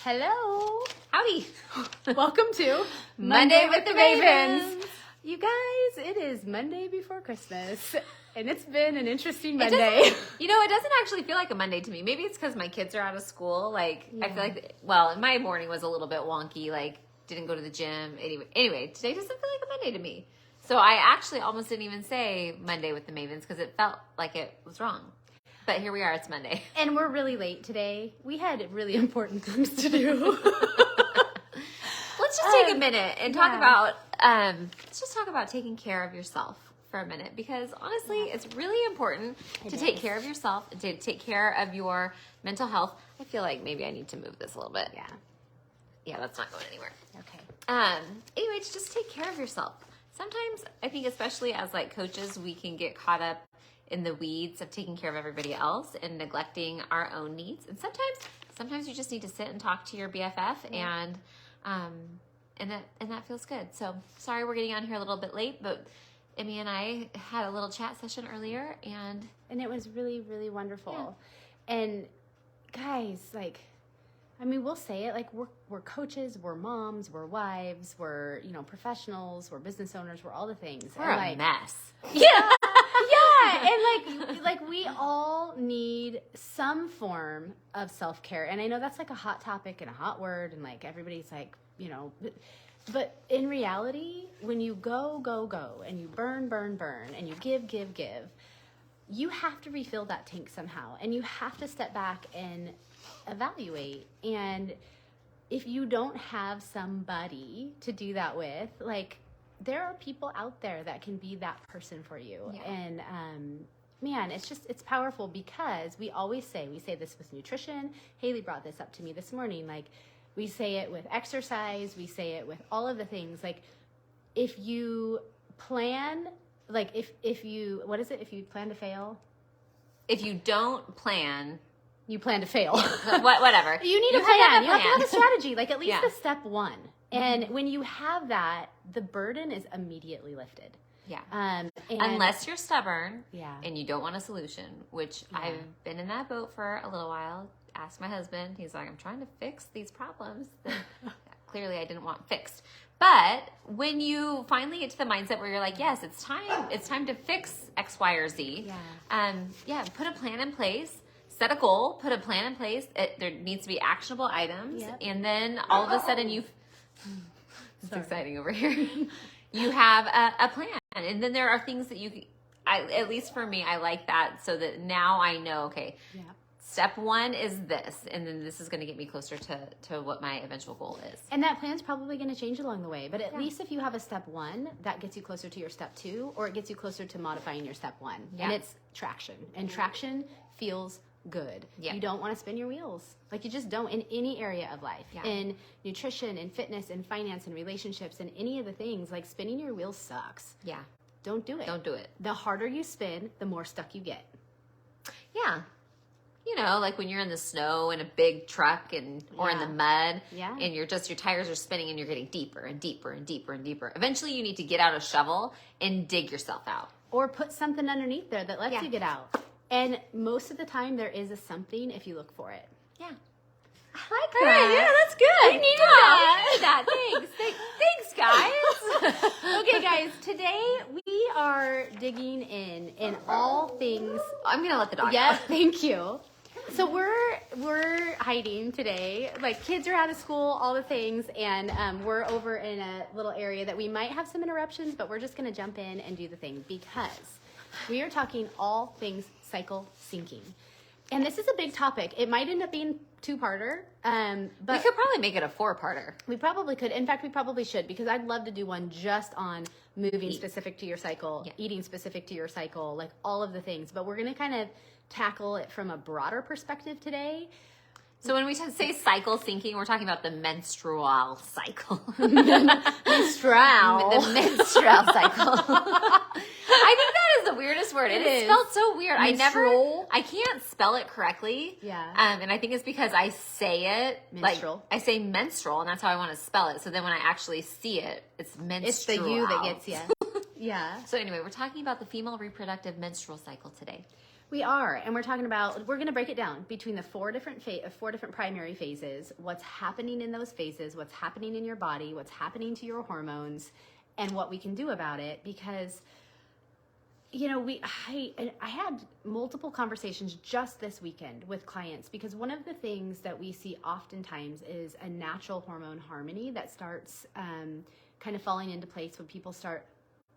Hello. Howdy. Welcome to Monday with the Mavens. You guys, it is Monday before Christmas, and it's been an interesting Monday. It doesn't actually feel like a Monday to me. Maybe it's because my kids are out of school. I feel like, my morning was a little bit wonky. Didn't go to the gym. Anyway, today doesn't feel like a Monday to me. So I actually almost didn't even say Monday with the Mavens because it felt like it was wrong. But here we are, it's Monday. And we're really late today. We had really important things to do. Let's just take a minute and talk about, let's just talk about taking care of yourself for a minute. Because honestly, it's really important to take care of yourself and to take care of your mental health. I feel like maybe I need to move this a little bit. Yeah, that's not going anywhere. Okay. Anyway, to just take care of yourself. Sometimes I think especially as coaches, we can get caught up in the weeds of taking care of everybody else and neglecting our own needs. And sometimes you just need to sit and talk to your BFF and that feels good. So sorry we're getting on here a little bit late, but Emmy and I had a little chat session earlier and it was really, really wonderful. Yeah. And guys, we'll say it, we're coaches, we're moms, we're wives, we're, professionals, we're business owners, we're all the things. We're a mess. Yeah. And we all need some form of self-care. And I know that's a hot topic and a hot word and everybody's but in reality, when you go and you burn and you give, you have to refill that tank somehow. And you have to step back and evaluate. And if you don't have somebody to do that with, there are people out there that can be that person for you. Yeah. And it's powerful because we say this with nutrition. Haley brought this up to me this morning. We say it with exercise. We say it with all of the things. If you plan, if you plan to fail? If you don't plan, you plan to fail. Whatever. You need a plan. You have to have a strategy, at least the step one. And when you have that, the burden is immediately lifted. Yeah. Unless you're stubborn and you don't want a solution, which I've been in that boat for a little while. Asked my husband. He's like, I'm trying to fix these problems that clearly I didn't want fixed. But when you finally get to the mindset where you're like, yes, it's time to fix X, Y, or Z. Yeah. Put a plan in place. Set a goal. Put a plan in place. There needs to be actionable items. Yep. And then all of a sudden it's exciting over here. You have a plan. And then there are things that at least for me, I like that so that now I know, okay, step one is this, and then this is going to get me closer to what my eventual goal is. And that plan's probably going to change along the way. But at least if you have a step one, that gets you closer to your step two, or it gets you closer to modifying your step one. Yeah. And it's traction. And traction feels good. Yeah. You don't want to spin your wheels. You just don't in any area of life. Yeah. In nutrition, in fitness, in finance, in relationships, in any of the things, spinning your wheels sucks. Yeah. Don't do it. Don't do it. The harder you spin, the more stuck you get. Yeah. When you're in the snow in a big truck or in the mud and your tires are spinning and you're getting deeper and deeper and deeper and deeper. Eventually you need to get out a shovel and dig yourself out. Or put something underneath there that lets you get out. And most of the time there is a something if you look for it. Yeah. I like that. Right, yeah, that's good. I needed that. Thanks, guys. Okay, guys, today we are digging in all things. I'm going to let the dog Yeah, out. Thank you. So we're hiding today. Kids are out of school, all the things, and we're over in a little area that we might have some interruptions, but we're just going to jump in and do the thing because we are talking all things cycle syncing. And this is a big topic. It might end up being two-parter, but we could probably make it a 4-parter. We probably could. In fact, we probably should, because I'd love to do one just on moving specific to your cycle, eating specific to your cycle, all of the things. But we're going to kind of tackle it from a broader perspective today. So when we say cycle syncing, we're talking about the menstrual cycle. Menstrual. The menstrual cycle. I think that is the weirdest word. It is spelled so weird. Menstrual. I can't spell it correctly. Yeah. And I think it's because I say it menstrual. I say menstrual, and that's how I want to spell it. So then when I actually see it, it's menstrual. It's the U that gets you. Yeah. So anyway, we're talking about the female reproductive menstrual cycle today. We are, and we're going to break it down between the four different primary phases, what's happening in those phases, what's happening in your body, what's happening to your hormones, and what we can do about it. Because, you know, I had multiple conversations just this weekend with clients, because one of the things that we see oftentimes is a natural hormone harmony that starts kind of falling into place when people start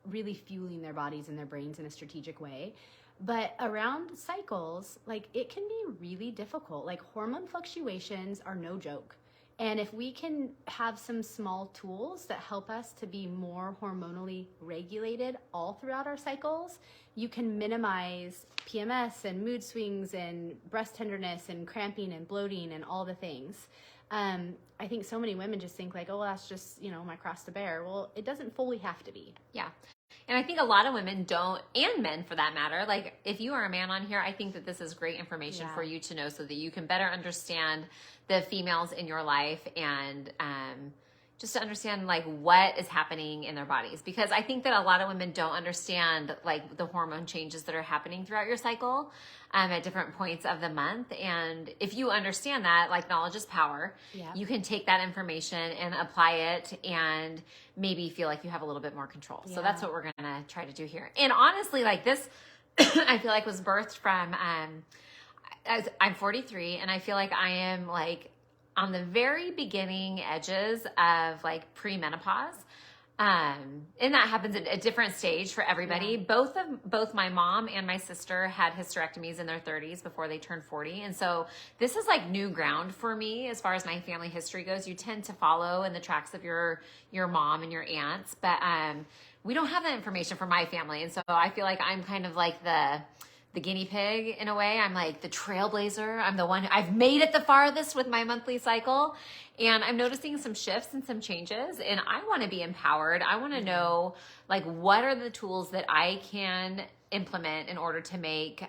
really fueling their bodies and their brains in a strategic way. But around cycles, like, it can be really difficult. Like, hormone fluctuations are no joke. And if we can have some small tools that help us to be more hormonally regulated all throughout our cycles, you can minimize PMS and mood swings and breast tenderness and cramping and bloating and all the things. I think so many women just think like, oh, well, that's just, you know, my cross to bear. Well, it doesn't fully have to be. Yeah. And I think a lot of women don't, and men for that matter, like, if you are a man on here, I think that this is great information for you to know, so that you can better understand the females in your life, and just to understand like what is happening in their bodies. Because I think that a lot of women don't understand like the hormone changes that are happening throughout your cycle at different points of the month. And if you understand that, like, knowledge is power, you can take that information and apply it and maybe feel like you have a little bit more control. So that's what we're going to try to do here. And honestly, like, this, I feel like was birthed from, I'm 43, and I feel like I am like on the very beginning edges of like premenopause. And that happens at a different stage for everybody. Both my mom and my sister had hysterectomies in their 30s before they turned 40. And so this is like new ground for me as far as my family history goes. You tend to follow in the tracks of your mom and your aunts, but we don't have that information for my family. And so I feel like I'm kind of like the guinea pig in a way. I'm like the trailblazer. I'm the one, I've made it the farthest with my monthly cycle, and I'm noticing some shifts and some changes, and I want to be empowered. I want to know like what are the tools that I can implement in order to make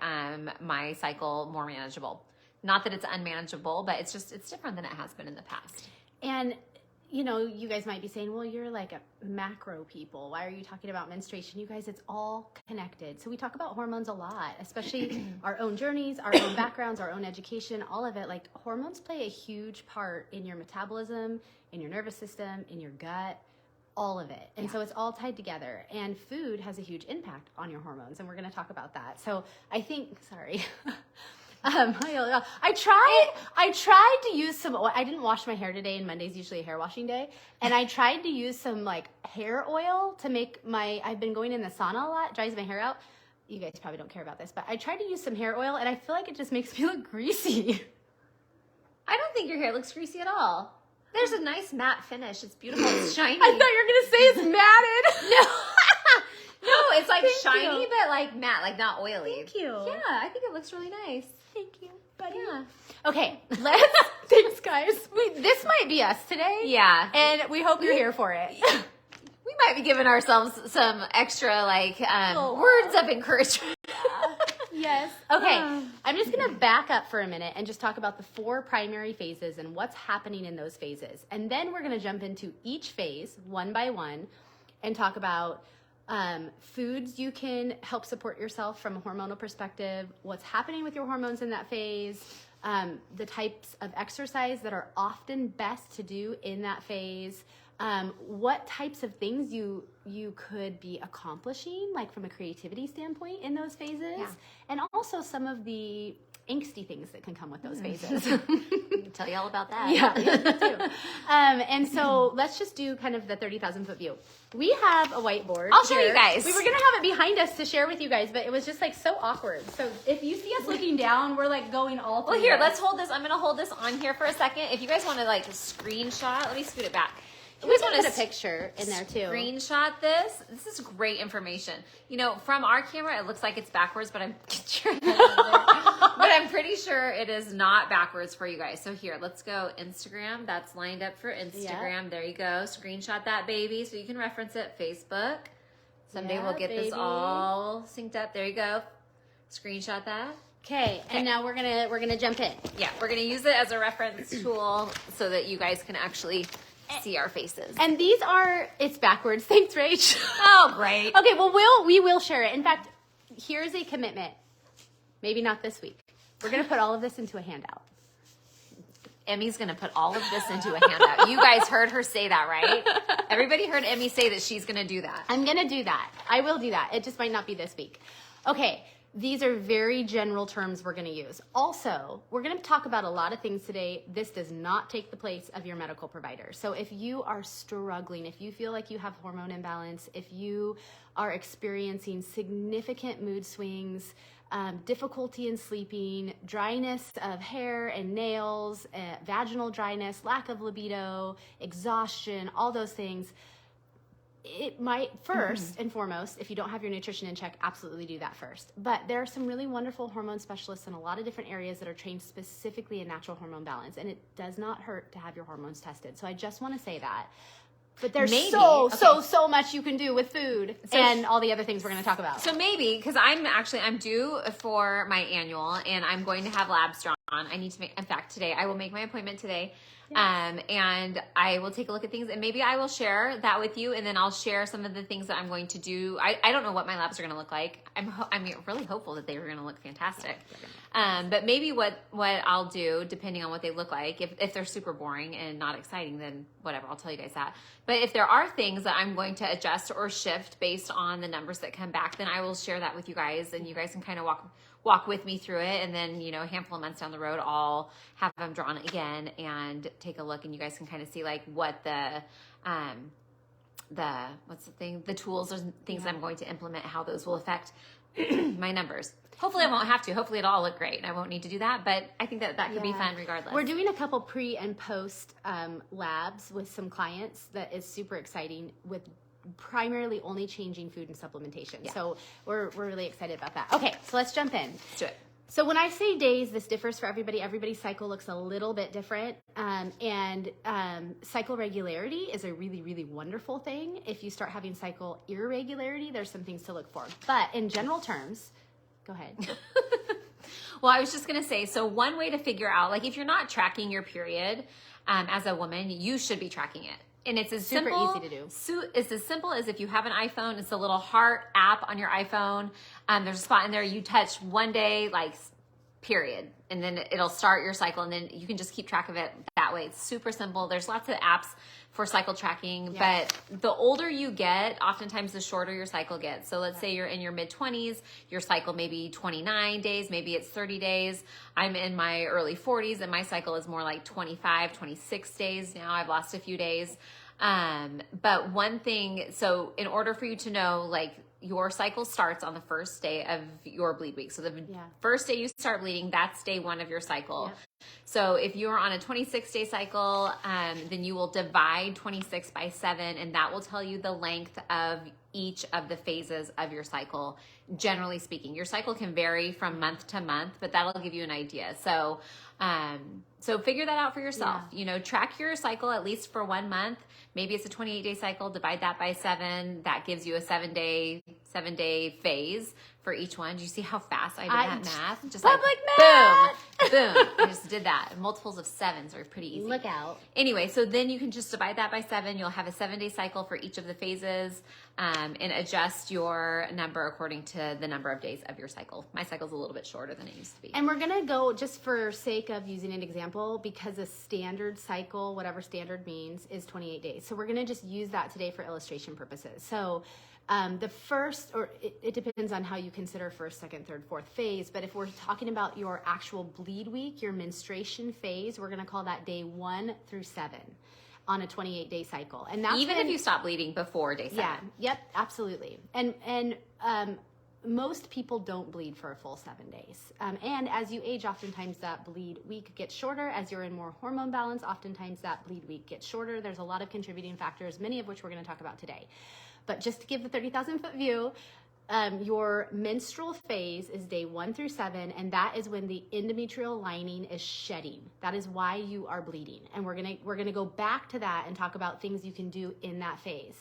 my cycle more manageable. Not that it's unmanageable, but it's different than it has been in the past. And you know, you guys might be saying, well, you're like a macro people. Why are you talking about menstruation? You guys, it's all connected. So we talk about hormones a lot, especially our own journeys, our own backgrounds, our own education, all of it. Like, hormones play a huge part in your metabolism, in your nervous system, in your gut, all of it. And so it's all tied together. And food has a huge impact on your hormones. And we're going to talk about that. So I think, I tried to use some oil. I didn't wash my hair today, and Monday's usually a hair washing day. And I tried to use some like hair oil to make I've been going in the sauna a lot, dries my hair out. You guys probably don't care about this, but I tried to use some hair oil, and I feel like it just makes me look greasy. I don't think your hair looks greasy at all. There's a nice matte finish. It's beautiful. It's shiny. I thought you were going to say it's matted. No, it's like Thank shiny, you. but like matte, like not oily. Thank you. Yeah, I think it looks really nice. Thank you, buddy. Yeah. Okay, thanks, guys. This might be us today. Yeah. And we hope you're here for it. We might be giving ourselves some extra, like, words of encouragement. Yes. Okay, I'm just going to back up for a minute and just talk about the four primary phases and what's happening in those phases. And then we're going to jump into each phase one by one and talk about foods you can help support yourself from a hormonal perspective, what's happening with your hormones in that phase, the types of exercise that are often best to do in that phase, what types of things you could be accomplishing, like from a creativity standpoint in those phases, and also some of the angsty things that can come with those phases. I can tell you all about that. Yeah, me too. And so let's just do kind of the 30,000 foot view. We have a whiteboard. I'll show you guys. We were going to have it behind us to share with you guys, but it was just like so awkward. So if you see us looking down, we're like going all through. Well, here, let's hold this. I'm going to hold this on here for a second. If you guys want to like screenshot, let me scoot it back. You guys want to put a picture in there too. Screenshot this. This is great information. You know, from our camera, it looks like it's backwards, but I'm pretty sure it is not backwards for you guys. So here, let's go Instagram. That's lined up for Instagram. Yep. There you go. Screenshot that baby so you can reference it. Facebook. Someday we'll get this all synced up. There you go. Screenshot that. Okay, and now we're gonna jump in. Yeah, we're gonna use it as a reference tool so that you guys can actually see our faces. And it's backwards. Thanks, Rach. Oh, great. Okay, well, we will share it. In fact, here's a commitment. Maybe not this week. We're going to put all of this into a handout. Emmy's going to put all of this into a handout. You guys heard her say that, right? Everybody heard Emmy say that she's going to do that. I'm going to do that. I will do that. It just might not be this week. Okay. These are very general terms we're going to use. Also, we're going to talk about a lot of things today. This does not take the place of your medical provider. So if you are struggling, if you feel like you have hormone imbalance, if you are experiencing significant mood swings, difficulty in sleeping, dryness of hair and nails, vaginal dryness, lack of libido, exhaustion, all those things, it might first and foremost, if you don't have your nutrition in check, absolutely do that first. But there are some really wonderful hormone specialists in a lot of different areas that are trained specifically in natural hormone balance, and it does not hurt to have your hormones tested. So I just want to say that. But there's so much you can do with food and all the other things we're going to talk about. So maybe, because I'm due for my annual, and I'm going to have labs drawn. I need to make, in fact, today, I will make my appointment today. Yeah. And I will take a look at things, and maybe I will share that with you, and then I'll share some of the things that I'm going to do. I don't know what my labs are going to look like. I'm really hopeful that they are going to look fantastic. But maybe what I'll do, depending on what they look like, if they're super boring and not exciting, then whatever, I'll tell you guys that. But if there are things that I'm going to adjust or shift based on the numbers that come back, then I will share that with you guys, and you guys can kind of walk with me through it. And then, a handful of months down the road, I'll have them drawn again and take a look, and you guys can kind of see like what the tools or things that I'm going to implement, how those will affect my numbers. Hopefully I won't have to. Hopefully it'll all look great and I won't need to do that, but I think that could be fun regardless. We're doing a couple pre and post labs with some clients that is super exciting, with primarily only changing food and supplementation. Yeah. So we're really excited about that. Okay, so let's jump in. Let's do it. So when I say days, this differs for everybody. Everybody's cycle looks a little bit different. And cycle regularity is a really, really wonderful thing. If you start having cycle irregularity, there's some things to look for. But in general terms, go ahead. Well, I was just going to say, so one way to figure out, like if you're not tracking your period as a woman, you should be tracking it. And it's as super simple, easy to do. It's as simple as if you have an iPhone, it's a little heart app on your iPhone. There's a spot in there you touch one day, like period. And then it'll start your cycle, and then you can just keep track of it that way. It's super simple. There's lots of apps for cycle tracking, but the older you get, oftentimes the shorter your cycle gets. So let's say you're in your mid-20s, your cycle may be 29 days, maybe it's 30 days. I'm in my early 40s, and my cycle is more like 25, 26 days now. I've lost a few days. But one thing, so in order for you to know, like, your cycle starts on the first day of your bleed week. So the first day you start bleeding, that's day one of your cycle. Yep. So if you're on a 26-day cycle, then you will divide 26 by 7, and that will tell you the length of each of the phases of your cycle. Generally speaking, your cycle can vary from month to month, but that'll give you an idea. So figure that out for yourself. Track your cycle at least for 1 month. Maybe it's a 28-day cycle. Divide that by 7. That gives you a 7-day phase for each one. Do you see how fast I did that math? Just public like math. boom. I just did that. Multiples of 7s are pretty easy. Look out. Anyway, so then you can just divide that by 7. You'll have a 7-day cycle for each of the phases, and adjust your number according to the number of days of your cycle. My cycle's a little bit shorter than it used to be. And we're going to go, just for sake of using an example, because a standard cycle, whatever standard means, is 28 days. So we're going to just use that today for illustration purposes. So the first, or it depends on how you consider first, second, third, fourth phase, but if we're talking about your actual bleed week, your menstruation phase, we're going to call that day 1 through 7 on a 28-day cycle. And that's even if you stop bleeding before day 7. Yeah, yep, absolutely. And most people don't bleed for a full 7 days. And as you age, oftentimes that bleed week gets shorter. As you're in more hormone balance, oftentimes that bleed week gets shorter. There's a lot of contributing factors, many of which we're going to talk about today. But just to give the 30,000 foot view, your menstrual phase is day 1 through 7, and that is when the endometrial lining is shedding. That is why you are bleeding. And we're gonna go back to that and talk about things you can do in that phase.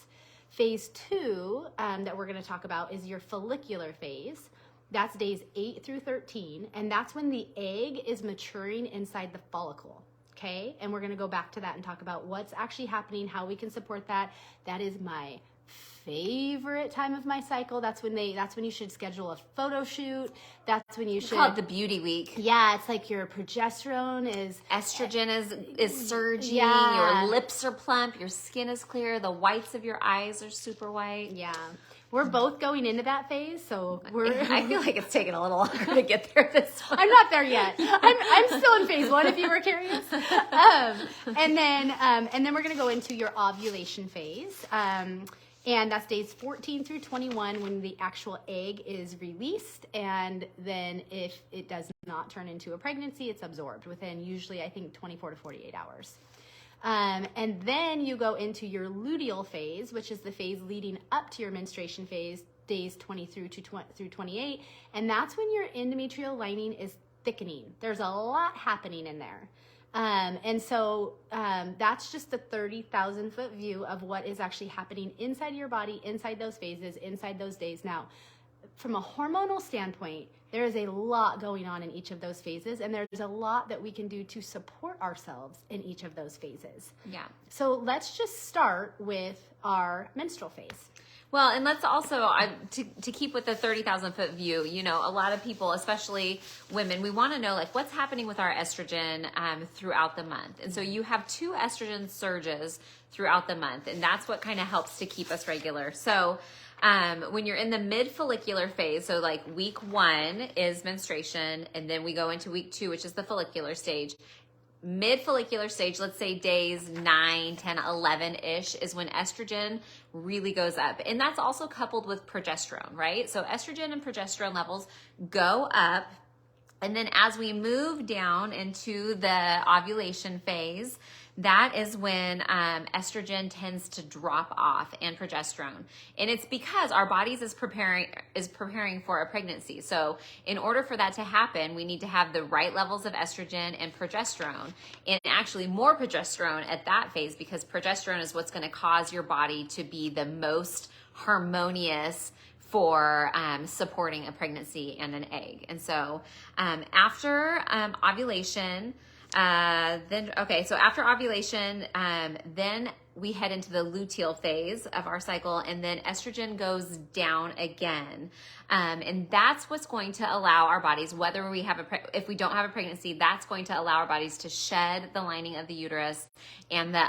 Phase 2 that we're gonna talk about is your follicular phase. That's days 8 through 13, and that's when the egg is maturing inside the follicle. Okay, and we're gonna go back to that and talk about what's actually happening, how we can support that. That is my favorite time of my cycle. That's when you should schedule a photo shoot. That's when you should call it the beauty week. Yeah, it's like your progesterone is estrogen is surging, yeah. Your lips are plump, your skin is clear, the whites of your eyes are super white. Yeah. We're both going into that phase, so I feel like it's taking a little longer to get there this one. I'm not there yet. I'm still in phase 1 if you were curious. And then we're gonna go into your ovulation phase. And that's days 14 through 21 when the actual egg is released. And then if it does not turn into a pregnancy, it's absorbed within usually, I think, 24 to 48 hours. And then you go into your luteal phase, which is the phase leading up to your menstruation phase, days 20 through 28. And that's when your endometrial lining is thickening. There's a lot happening in there. And so that's just the 30,000 foot view of what is actually happening inside your body, inside those phases, inside those days. Now, from a hormonal standpoint, there is a lot going on in each of those phases, and there's a lot that we can do to support ourselves in each of those phases. Yeah. So let's just start with our menstrual phase. Well, and let's also, to keep with the 30,000 foot view, a lot of people, especially women, we want to know like what's happening with our estrogen throughout the month. And so you have 2 estrogen surges throughout the month, and that's what kind of helps to keep us regular. So when you're in the mid-follicular phase, so like week 1 is menstruation, and then we go into week 2, which is the follicular stage. Mid-follicular stage, let's say days 9, 10, 11-ish is when estrogen really goes up. And that's also coupled with progesterone, right? So estrogen and progesterone levels go up. And then as we move down into the ovulation phase, that is when estrogen tends to drop off and progesterone. And it's because our bodies is preparing for a pregnancy. So in order for that to happen, we need to have the right levels of estrogen and progesterone, and actually more progesterone at that phase, because progesterone is what's going to cause your body to be the most harmonious for supporting a pregnancy and an egg. And so after ovulation, so after ovulation, then we head into the luteal phase of our cycle, and then estrogen goes down again. And that's what's going to allow our bodies, whether we have if we don't have a pregnancy, that's going to allow our bodies to shed the lining of the uterus and the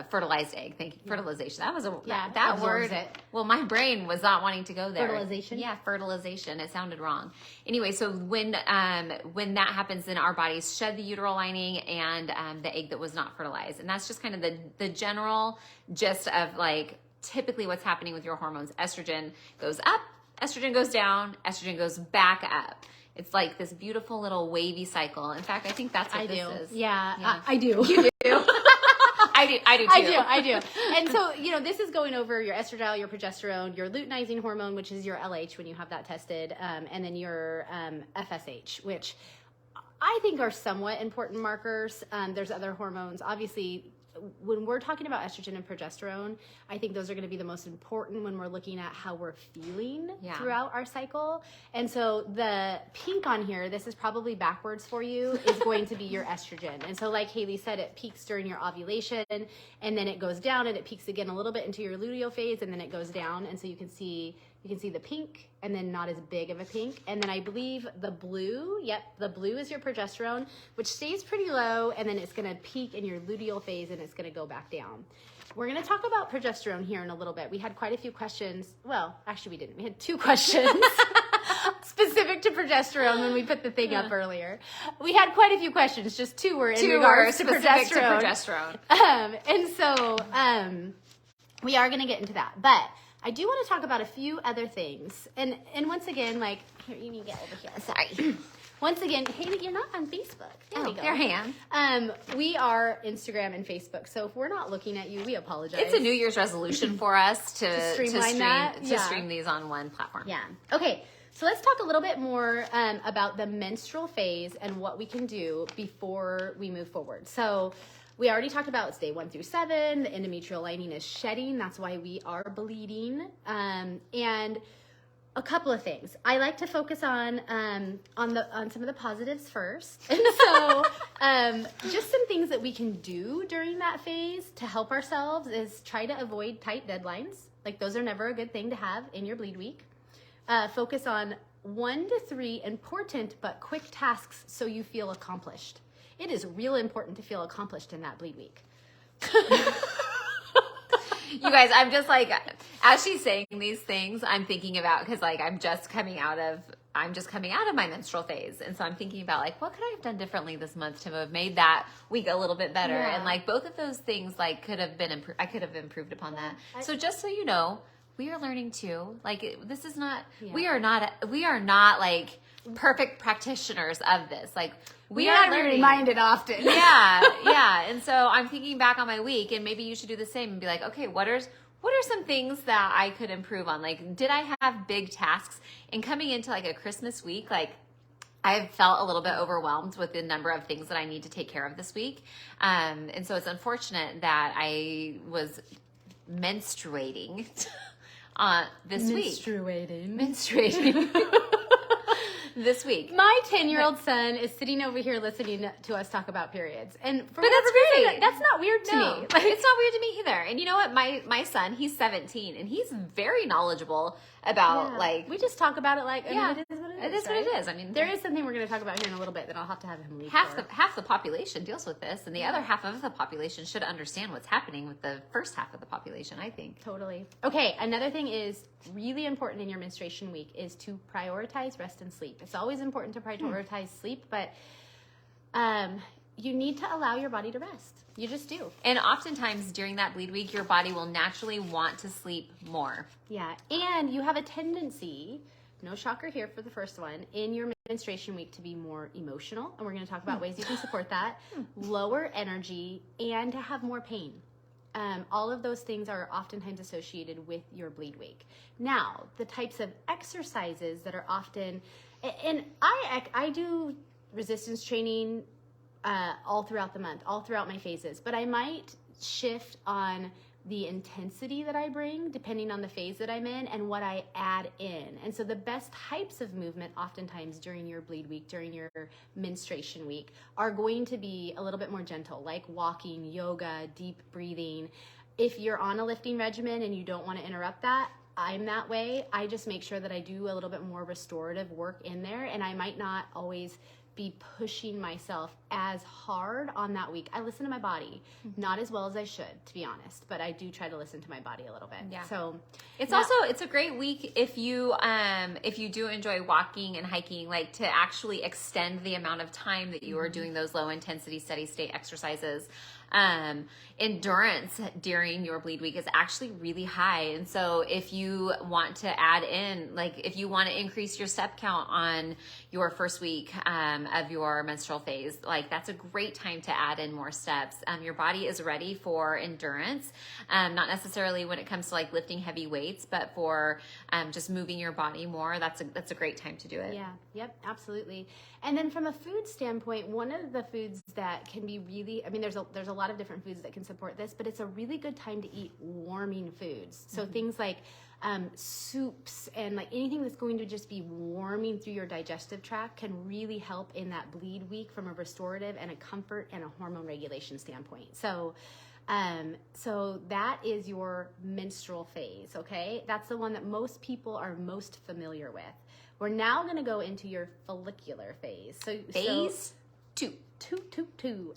fertilized egg. Thank you. Yeah. Fertilization. That was that word. Well, my brain was not wanting to go there. Fertilization? Yeah, fertilization. It sounded wrong. Anyway, so when that happens, then our bodies shed the uteral lining and the egg that was not fertilized. And that's just kind of the general gist of like typically what's happening with your hormones. Estrogen goes up, estrogen goes down, estrogen goes back up. It's like this beautiful little wavy cycle. In fact, I think that's what this is. Yeah. I do. You do. I do too. I do. And so, this is going over your estradiol, your progesterone, your luteinizing hormone, which is your LH when you have that tested, and then your FSH, which I think are somewhat important markers. There's other hormones. Obviously, when we're talking about estrogen and progesterone, I think those are going to be the most important when we're looking at how we're feeling throughout our cycle. And so the pink on here, this is probably backwards for you, is going to be your estrogen. And so like Haley said, it peaks during your ovulation, and then it goes down, and it peaks again a little bit into your luteal phase, and then it goes down. And so you can see the pink, and then not as big of a pink. And then I believe the blue, the blue is your progesterone, which stays pretty low, and then it's going to peak in your luteal phase, and it's going to go back down. We're going to talk about progesterone here in a little bit. We had quite a few questions. Well, actually we didn't. We had 2 questions specific to progesterone when we put the thing up earlier. We had quite a few questions. Just 2 were in regards to progesterone. And so we are going to get into that. But I do want to talk about a few other things. And once again, like, here, you need to get over here. Sorry. Once again, Haley, you're not on Facebook. There we go. There I am. We are Instagram and Facebook. So if we're not looking at you, we apologize. It's a New Year's resolution for us to stream these on one platform. Yeah. Okay. So let's talk a little bit more about the menstrual phase and what we can do before we move forward. So we already talked about it's day 1 through 7. The endometrial lining is shedding. That's why we are bleeding. And a couple of things. I like to focus on some of the positives first. And so just some things that we can do during that phase to help ourselves is try to avoid tight deadlines. Like those are never a good thing to have in your bleed week. Focus on 1 to 3 important but quick tasks so you feel accomplished. It is real important to feel accomplished in that bleed week. You guys, I'm just like, as she's saying these things, I'm thinking about, because like I'm just coming out of my menstrual phase. And so I'm thinking about like, what could I have done differently this month to have made that week a little bit better? Yeah. And like both of those things like could have been, I could have improved upon that. So just so you know, we are learning too. Like this is not, we are not like perfect practitioners of this. Like we are learning. Reminded often. Yeah. And so I'm thinking back on my week, and maybe you should do the same and be like, okay, what are some things that I could improve on? Like, did I have big tasks? And coming into like a Christmas week, like I've felt a little bit overwhelmed with the number of things that I need to take care of this week. And so it's unfortunate that I was menstruating this week. Menstruating. This week. My 10-year-old son is sitting over here listening to us talk about periods. And but that's great. That's not weird to me. Like, it's not weird to me either. And you know what? My son, he's 17, and he's very knowledgeable about like... We just talk about it like, I mean, it is what it is. It is right? what it is. I mean... There is something we're going to talk about here in a little bit that I'll have to have him leave half the population deals with this, and the other half of the population should understand what's happening with the first half of the population, I think. Totally. Okay, another thing is really important in your menstruation week is to prioritize rest and sleep. It's always important to prioritize sleep, but you need to allow your body to rest. You just do. And oftentimes during that bleed week, your body will naturally want to sleep more. Yeah, and you have a tendency, no shocker here for the first one, in your menstruation week to be more emotional, and we're going to talk about ways you can support that, lower energy, and to have more pain. All of those things are oftentimes associated with your bleed week. Now, the types of exercises that are often, and I do resistance training all throughout the month, all throughout my phases, but I might shift on the intensity that I bring depending on the phase that I'm in and what I add in. And so the best types of movement oftentimes during your bleed week, during your menstruation week, are going to be a little bit more gentle, like walking, yoga, deep breathing. If you're on a lifting regimen and you don't want to interrupt that, I'm that way. I just make sure that I do a little bit more restorative work in there, and I might not always be pushing myself as hard on that week. I listen to my body, not as well as I should, to be honest, but I do try to listen to my body a little bit. Yeah. So it's a great week if you do enjoy walking and hiking, like to actually extend the amount of time that you are doing those low intensity steady state exercises. Endurance during your bleed week is actually really high. And so if you want to add in, like if you want to increase your step count on your first week of your menstrual phase, like that's a great time to add in more steps. Your body is ready for endurance, not necessarily when it comes to like lifting heavy weights, but for just moving your body more. That's a great time to do it. Yeah. Yep. Absolutely. And then from a food standpoint, one of the foods that can be really, I mean, there's a lot of different foods that can support this, but it's a really good time to eat warming foods. So things like soups and like anything that's going to just be warming through your digestive tract can really help in that bleed week from a restorative and a comfort and a hormone regulation standpoint. So that is your menstrual phase, okay? That's the one that most people are most familiar with. We're now going to go into your follicular phase. Phase 2.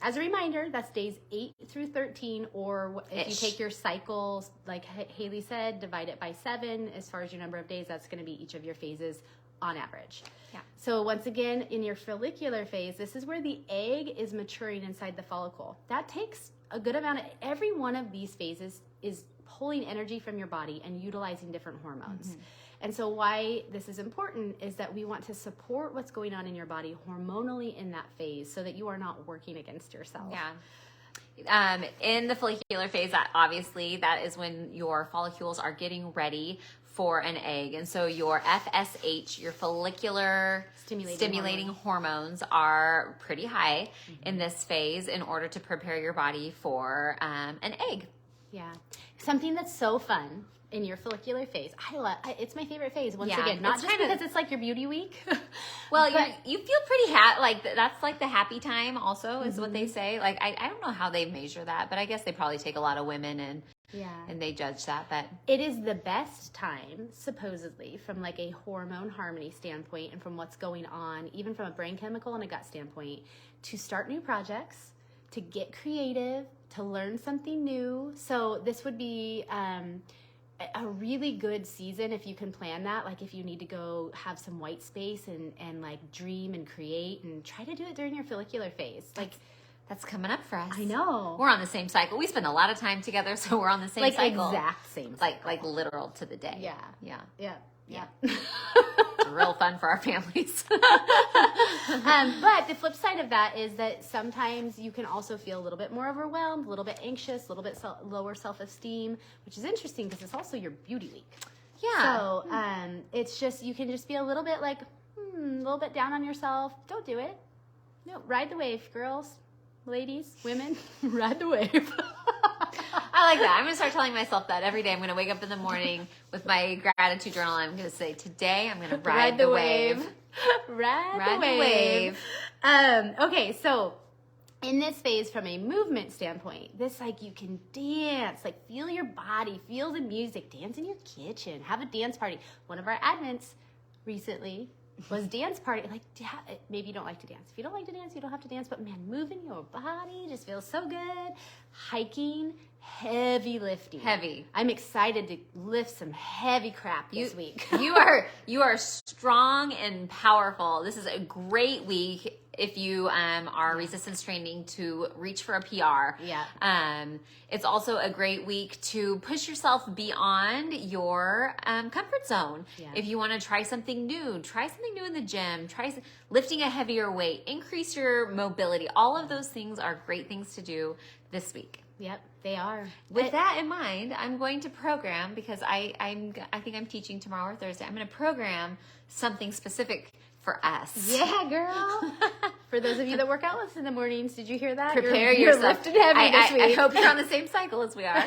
As a reminder, that's days 8 through 13, or if you take your cycles, like Haley said, divide it by 7. As far as your number of days, that's going to be each of your phases on average. Yeah. So once again, in your follicular phase, this is where the egg is maturing inside the follicle. That takes a good amount of, every one of these phases is pulling energy from your body and utilizing different hormones. And so why this is important is that we want to support what's going on in your body hormonally in that phase so that you are not working against yourself. Yeah. In the follicular phase, that is when your follicles are getting ready for an egg. And so your FSH, your follicular stimulating hormones are pretty high in this phase in order to prepare your body for an egg. Yeah. Something that's so fun in your follicular phase. It's my favorite phase. Once again, not just because it's like your beauty week. Well, you feel pretty like that's like the happy time also is what they say. Like, I don't know how they measure that, but I guess they probably take a lot of women and they judge that. But it is the best time, supposedly, from like a hormone harmony standpoint and from what's going on, even from a brain chemical and a gut standpoint, to start new projects, to get creative, to learn something new. So this would be a really good season if you can plan that. Like if you need to go have some white space and like dream and create, and try to do it during your follicular phase. Like that's coming up for us. I know. We're on the same cycle. We spend a lot of time together, so we're on the same cycle. Exact same cycle. Like literal to the day. Yeah. It's real fun for our families. But the flip side of that is that sometimes you can also feel a little bit more overwhelmed, a little bit anxious, a little bit lower self-esteem, which is interesting because it's also your beauty week. Yeah. So it's just, you can just be a little bit like, a little bit down on yourself. Don't do it. No, ride the wave, girls, ladies, women, ride the wave. I like that. I'm going to start telling myself that every day. I'm going to wake up in the morning with my gratitude journal and I'm going to say, today I'm going to ride the wave. Ride the wave. Okay, so in this phase, from a movement standpoint, this, like, you can dance, like, feel your body, feel the music, dance in your kitchen, have a dance party. One of our admins recently was dance party. Like, maybe you don't like to dance. If you don't like to dance, you don't have to dance, but man, moving your body just feels so good. Hiking, heavy lifting. Heavy. I'm excited to lift some heavy crap this week. You are strong and powerful. This is a great week if you are resistance training to reach for a PR. Yeah. It's also a great week to push yourself beyond your comfort zone. Yeah. If you want to try something new in the gym, try lifting a heavier weight, increase your mobility. All of those things are great things to do this week. Yep, they are. With that in mind, I'm going to program, because I think I'm teaching tomorrow or Thursday. I'm going to program something specific for us. Yeah, girl. For those of you that work out with us in the mornings, did you hear that? Prepare you're yourself. Lifted heavy this week. I hope you're on the same cycle as we are.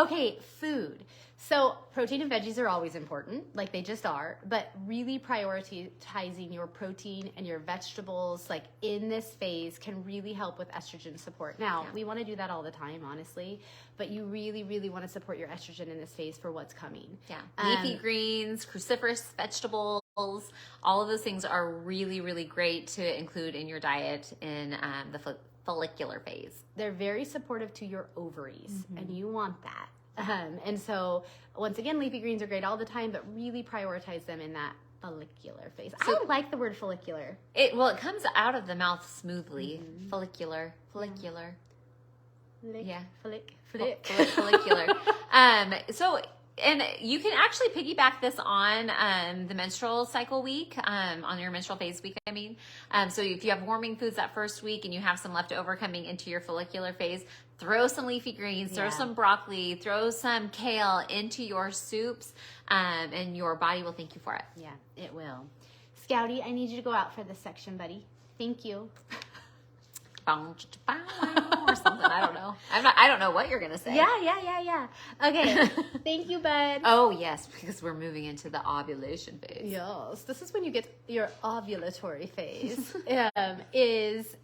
Okay, food. So protein and veggies are always important, like they just are, but really prioritizing your protein and your vegetables, like in this phase, can really help with estrogen support. Now, we want to do that all the time, honestly, but you really, really want to support your estrogen in this phase for what's coming. Yeah. Leafy greens, cruciferous vegetables, all of those things are really, really great to include in your diet in the follicular phase. They're very supportive to your ovaries, and you want that. And so, once again, leafy greens are great all the time, but really prioritize them in that follicular phase. So, I don't like the word follicular. It comes out of the mouth smoothly. Follicular. Yeah. Follicular. So, and you can actually piggyback this on the menstrual cycle week, on your menstrual phase week, I mean. So if you have warming foods that first week and you have some leftover coming into your follicular phase, throw some leafy greens, throw some broccoli, throw some kale into your soups, and your body will thank you for it. Yeah, it will. Scouty, I need you to go out for this section, buddy. Thank you. Or something. I don't know. I don't know what you're gonna say. Yeah. Okay. Thank you, bud. Oh yes, because we're moving into the ovulation phase. Yes, this is when you get your ovulatory phase. Is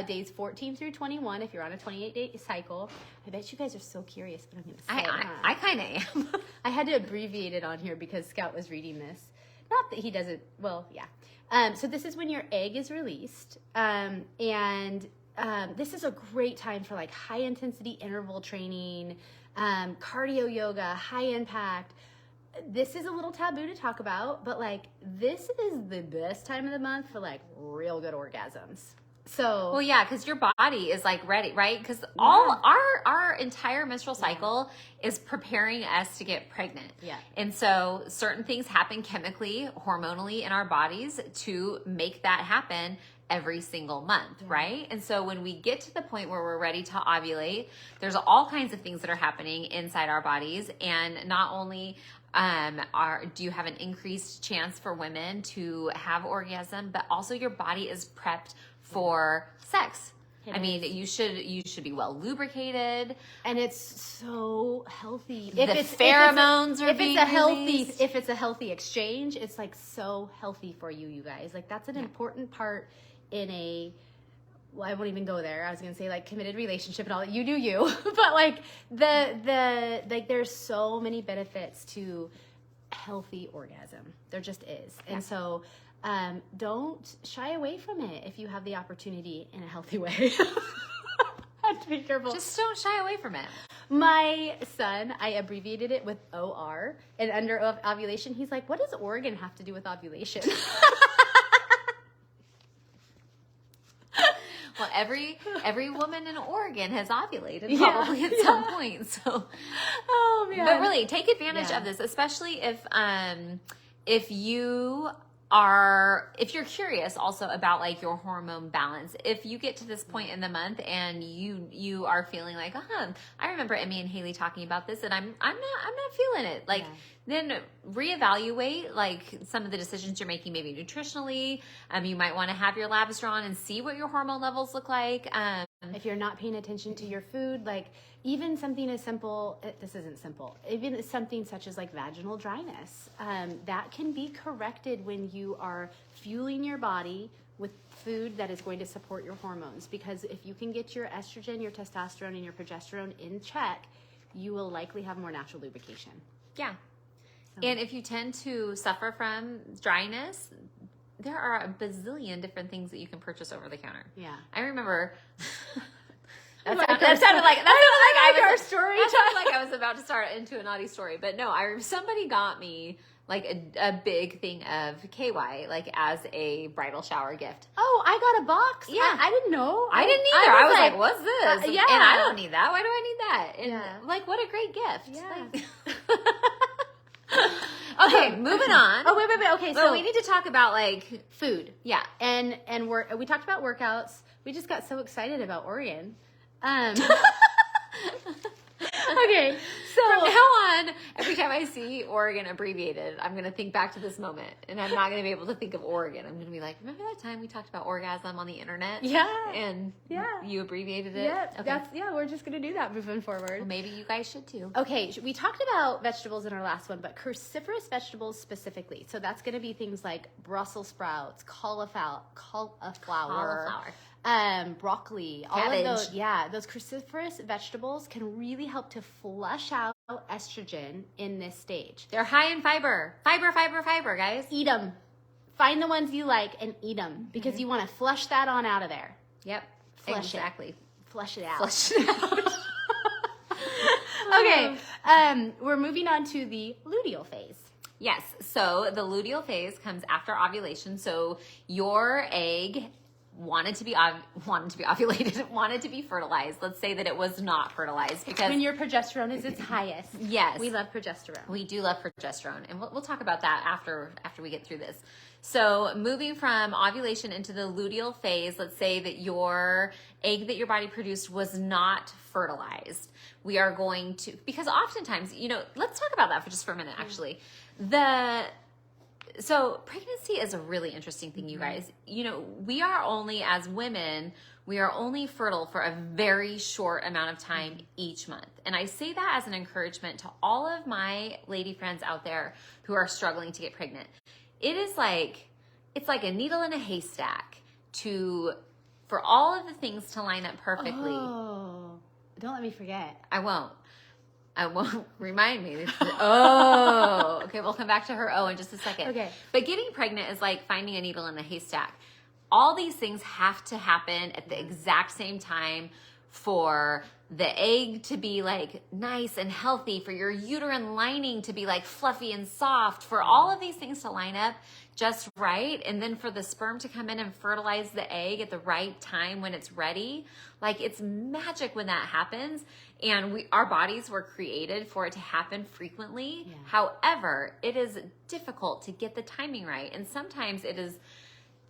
days 14 through 21. If you're on a 28-day cycle, I bet you guys are so curious, but I'm gonna say I kind of am. I had to abbreviate it on here because Scout was reading this. Not that he doesn't. Well, yeah. So this is when your egg is released, and this is a great time for like high intensity interval training, cardio yoga, high impact. This is a little taboo to talk about, but like this is the best time of the month for like real good orgasms. So well, yeah, because your body is like ready, right? Because all our entire menstrual cycle is preparing us to get pregnant. Yeah. And so certain things happen chemically, hormonally in our bodies to make that happen every single month, right? And so when we get to the point where we're ready to ovulate, there's all kinds of things that are happening inside our bodies. And not only do you have an increased chance for women to have orgasm, but also your body is prepped for sex. I mean, you should be well lubricated, and it's so healthy. The pheromones are being released. If it's a healthy exchange, it's like so healthy for you guys. Like that's an important part in a. Well, I won't even go there. I was gonna say like committed relationship and all that. You do you, but like the like there's so many benefits to healthy orgasm. There just is, and so. Don't shy away from it if you have the opportunity in a healthy way. I have to be careful. Just don't shy away from it. My son, I abbreviated it with OR, and under ovulation, he's like, what does organ have to do with ovulation? Well, every woman in Oregon has ovulated probably at some point. So, oh man! But really, take advantage of this, especially if you're curious also about like your hormone balance. If you get to this point in the month and you are feeling like, I remember Emmy and Haley talking about this, and I'm not feeling it. Like then reevaluate like some of the decisions you're making, maybe nutritionally. You might want to have your labs drawn and see what your hormone levels look like. If you're not paying attention to your food, like even something as simple, this isn't simple, even something such as like vaginal dryness, that can be corrected when you are fueling your body with food that is going to support your hormones. Because if you can get your estrogen, your testosterone, and your progesterone in check, you will likely have more natural lubrication. Yeah. And if you tend to suffer from dryness, there are a bazillion different things that you can purchase over the counter. Yeah. I remember... That sounded like our story. That sounded like I was about to start into a naughty story. But no, somebody got me like a big thing of KY, like as a bridal shower gift. Oh, I got a box. Yeah. I didn't know. I didn't either. I was like, what's this? Yeah. And I don't need that. Why do I need that? And like, what a great gift. Yeah. Okay, moving on. Oh, wait. Okay, so we need to talk about like food. Yeah. And we talked about workouts. We just got so excited about Oregon. Okay, so from now on, every time I see Oregon abbreviated, I'm going to think back to this moment, and I'm not going to be able to think of Oregon. I'm going to be like, remember that time we talked about orgasm on the internet? Yeah. And you abbreviated it? Yeah, Okay. we're just going to do that moving forward. Well, maybe you guys should too. Okay, we talked about vegetables in our last one, but cruciferous vegetables specifically. So that's going to be things like Brussels sprouts, cauliflower. Broccoli, Cabbage. all of those, those cruciferous vegetables can really help to flush out estrogen in this stage. They're high in fiber. Fiber, guys. Eat them. Find the ones you like and eat them because you want to flush that on out of there. Yep. Exactly. Flush it out. Flush it out. Okay. We're moving on to the luteal phase. Yes. So the luteal phase comes after ovulation. So your egg wanted to be ovulated, wanted to be fertilized. Let's say that it was not fertilized because when your progesterone is its highest. Yes, we love progesterone. We do love progesterone, and we'll talk about that after we get through this. So moving from ovulation into the luteal phase, let's say that your egg that your body produced was not fertilized. We are going to, because oftentimes, let's talk about that for a minute. Actually, So pregnancy is a really interesting thing, you guys. We are only, as women, we are only fertile for a very short amount of time each month. And I say that as an encouragement to all of my lady friends out there who are struggling to get pregnant. It's like a needle in a haystack for all of the things to line up perfectly. Oh, don't let me forget. I won't remind me. Okay, we'll come back to her in just a second. Okay. But getting pregnant is like finding a needle in a haystack. All these things have to happen at the exact same time for the egg to be like nice and healthy, for your uterine lining to be like fluffy and soft, for all of these things to line up just right, and then for the sperm to come in and fertilize the egg at the right time when it's ready. Like, it's magic when that happens, and our bodies were created for it to happen frequently. However, it is difficult to get the timing right, and sometimes it is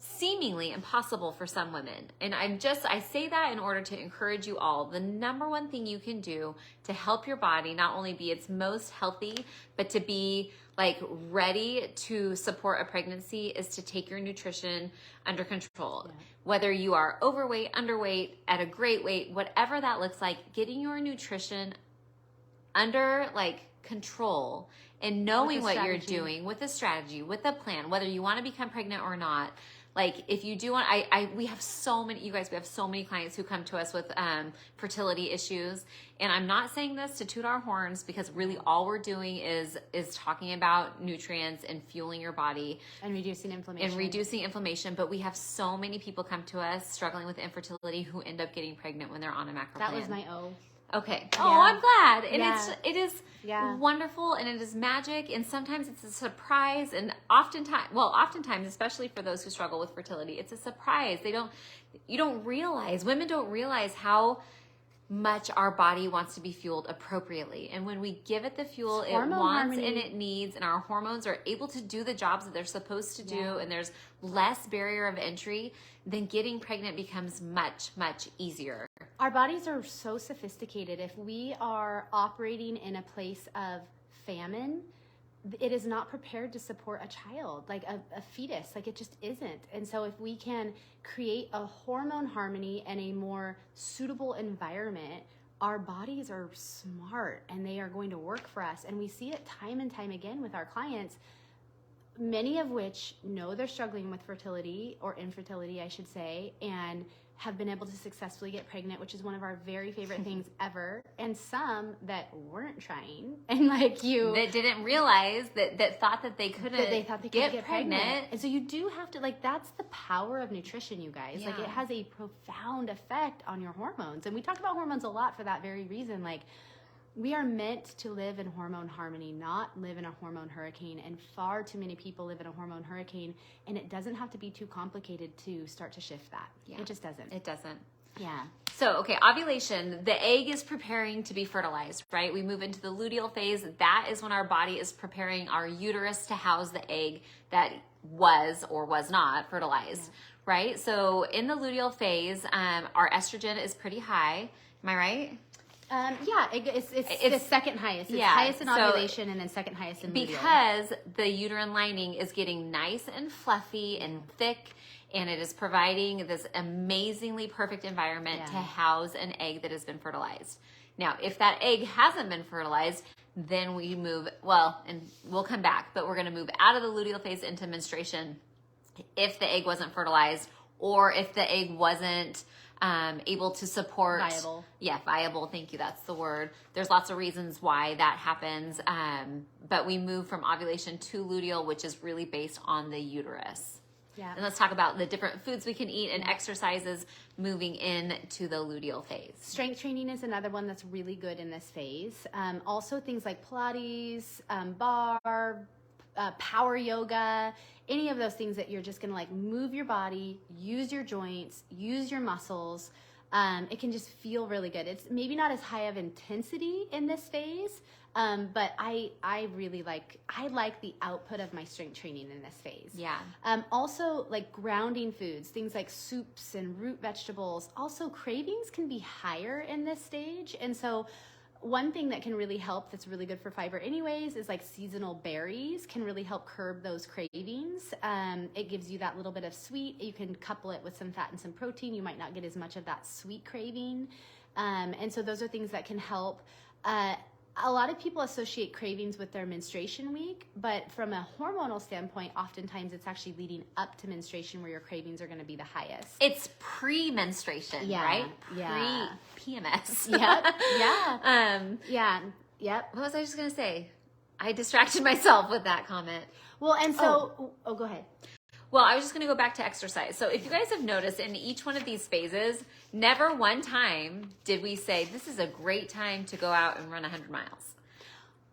seemingly impossible for some women. And I say that in order to encourage you all. The number one thing you can do to help your body not only be its most healthy, but to be like ready to support a pregnancy is to take your nutrition under control. Yeah. Whether you are overweight, underweight, at a great weight, whatever that looks like, getting your nutrition under like control and knowing what you're doing with a strategy, with a plan, whether you want to become pregnant or not. Like if you do want, we have so many, you guys, we have so many clients who come to us with fertility issues. And I'm not saying this to toot our horns, because really all we're doing is talking about nutrients and fueling your body. And reducing inflammation. But we have so many people come to us struggling with infertility who end up getting pregnant when they're on a macro plan. That was my O. Okay. Oh, yeah. I'm glad. And yeah. it is wonderful, and it is magic, and sometimes it's a surprise, and oftentimes, especially for those who struggle with fertility, it's a surprise. You don't realize, women don't realize how much our body wants to be fueled appropriately. And when we give it the fuel it wants harmony. And it needs, and our hormones are able to do the jobs that they're supposed to do, and there's less barrier of entry, then getting pregnant becomes much, much easier. Our bodies are so sophisticated. If we are operating in a place of famine, it is not prepared to support a child, like a fetus. Like it just isn't. And so if we can create a hormone harmony and a more suitable environment, our bodies are smart and they are going to work for us. And we see it time and time again with our clients, many of which know they're struggling with fertility or infertility, I should say, and have been able to successfully get pregnant, which is one of our very favorite things ever. And some that weren't trying, and like you, that didn't realize that thought that they couldn't, they thought they could get pregnant. And so you do have to, like, that's the power of nutrition, you guys. Like it has a profound effect on your hormones. And we talk about hormones a lot for that very reason. Like we are meant to live in hormone harmony, not live in a hormone hurricane. And far too many people live in a hormone hurricane, and it doesn't have to be too complicated to start to shift that. Yeah. It just doesn't. It doesn't. Yeah. So, okay, ovulation, the egg is preparing to be fertilized, right? We move into the luteal phase. That is when our body is preparing our uterus to house the egg that was or was not fertilized, right? So in the luteal phase, our estrogen is pretty high. Am I right? It's the second highest. It's highest in ovulation, and then second highest in luteal. Because the uterine lining is getting nice and fluffy and thick, and it is providing this amazingly perfect environment to house an egg that has been fertilized. Now, if that egg hasn't been fertilized, then we move, and we'll come back, but we're going to move out of the luteal phase into menstruation if the egg wasn't fertilized, or if the egg wasn't able to support viable. Thank you. That's the word. There's lots of reasons why that happens. But we move from ovulation to luteal, which is really based on the uterus. Yeah. And let's talk about the different foods we can eat and exercises moving into the luteal phase. Strength training is another one that's really good in this phase. Also things like Pilates, barre, power yoga, any of those things that you're just going to like move your body, use your joints, use your muscles. It can just feel really good. It's maybe not as high of intensity in this phase, but I really like the output of my strength training in this phase. Yeah. Also like grounding foods, things like soups and root vegetables. Also cravings can be higher in this stage. And so one thing that can really help, that's really good for fiber anyways, is like seasonal berries can really help curb those cravings. It gives you that little bit of sweet. You can couple it with some fat and some protein. You might not get as much of that sweet craving. And so those are things that can help. A lot of people associate cravings with their menstruation week, but from a hormonal standpoint, oftentimes it's actually leading up to menstruation where your cravings are going to be the highest. It's pre-menstruation, right? Pre-PMS. Yep. What was I just going to say? I distracted myself with that comment. Well, and so, go ahead. Well, I was just going to go back to exercise. So if you guys have noticed, in each one of these phases, never one time did we say, this is a great time to go out and run 100 miles.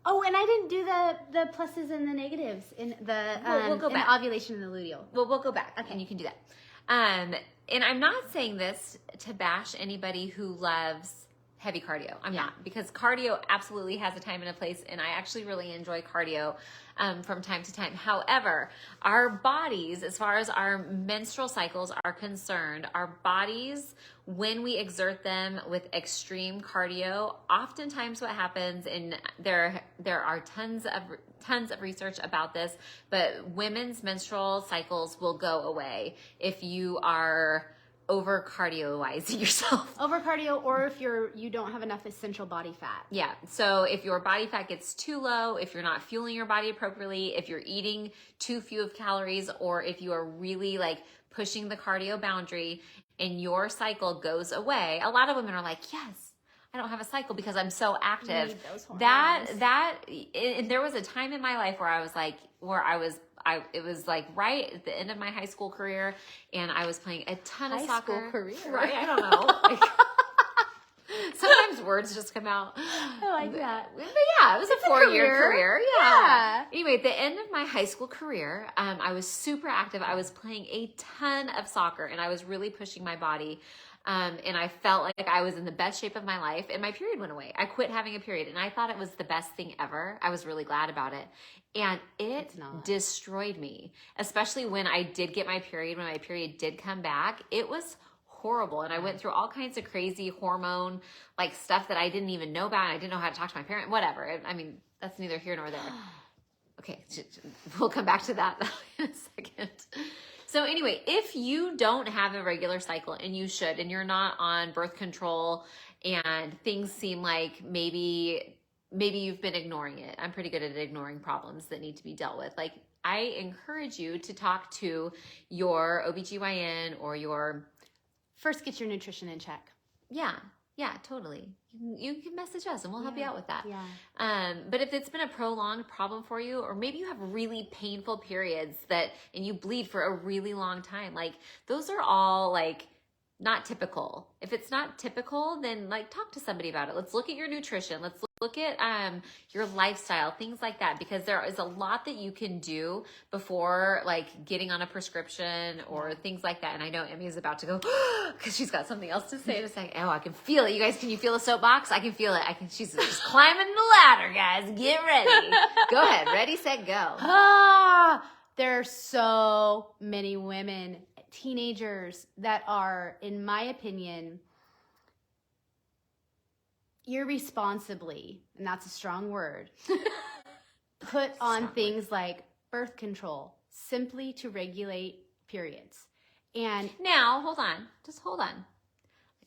Oh, and I didn't do the pluses and the negatives in the we'll go back. In the ovulation and the luteal. Well, we'll go back, and you can do that. And I'm not saying this to bash anybody who loves heavy cardio. I'm not, because cardio absolutely has a time and a place, and I actually really enjoy cardio from time to time. However, our bodies, as far as our menstrual cycles are concerned, our bodies, when we exert them with extreme cardio, oftentimes what happens, and there are tons of research about this, but women's menstrual cycles will go away if you are over cardioizing yourself. Over cardio, or if you don't have enough essential body fat. Yeah. So if your body fat gets too low, if you're not fueling your body appropriately, if you're eating too few of calories, or if you are really like pushing the cardio boundary and your cycle goes away, a lot of women are like, yes, I don't have a cycle because I'm so active. Need those hormones. And there was a time in my life where I was like, it was like right at the end of my high school career, and I was playing a ton of soccer. High school career. Right? I don't know. Sometimes words just come out. I like that. But yeah, it was a 4-year career. Yeah. Anyway, at the end of my high school career, I was super active. I was playing a ton of soccer, and I was really pushing my body. And I felt like I was in the best shape of my life, and my period went away. I quit having a period, and I thought it was the best thing ever. I was really glad about it. And it destroyed me, especially when I did get my period, when my period did come back. It was horrible. And I went through all kinds of crazy hormone like stuff that I didn't even know about. And I didn't know how to talk to my parent, whatever. I mean, that's neither here nor there. Okay. We'll come back to that in a second. So anyway, if you don't have a regular cycle, and you should, and you're not on birth control, and things seem like maybe you've been ignoring it. I'm pretty good at ignoring problems that need to be dealt with. Like, I encourage you to talk to your OBGYN or your... First, get your nutrition in check. Yeah, totally. You can message us and we'll help you out with that. Yeah. But if it's been a prolonged problem for you, or maybe you have really painful periods and you bleed for a really long time, like those are all like not typical. If it's not typical, then like talk to somebody about it. Let's look at your nutrition. Let's look at your lifestyle, things like that, because there is a lot that you can do before like getting on a prescription or things like that. And I know Emmy is about to go because she's got something else to say in a second. Oh, I can feel it. You guys, can you feel the soapbox? I can feel it. She's just climbing the ladder, guys. Get ready. Go ahead. Ready, set, go. There are so many women, teenagers, that are, in my opinion, irresponsibly, and that's a strong word, put on things like birth control simply to regulate periods. And now, hold on. Just hold on.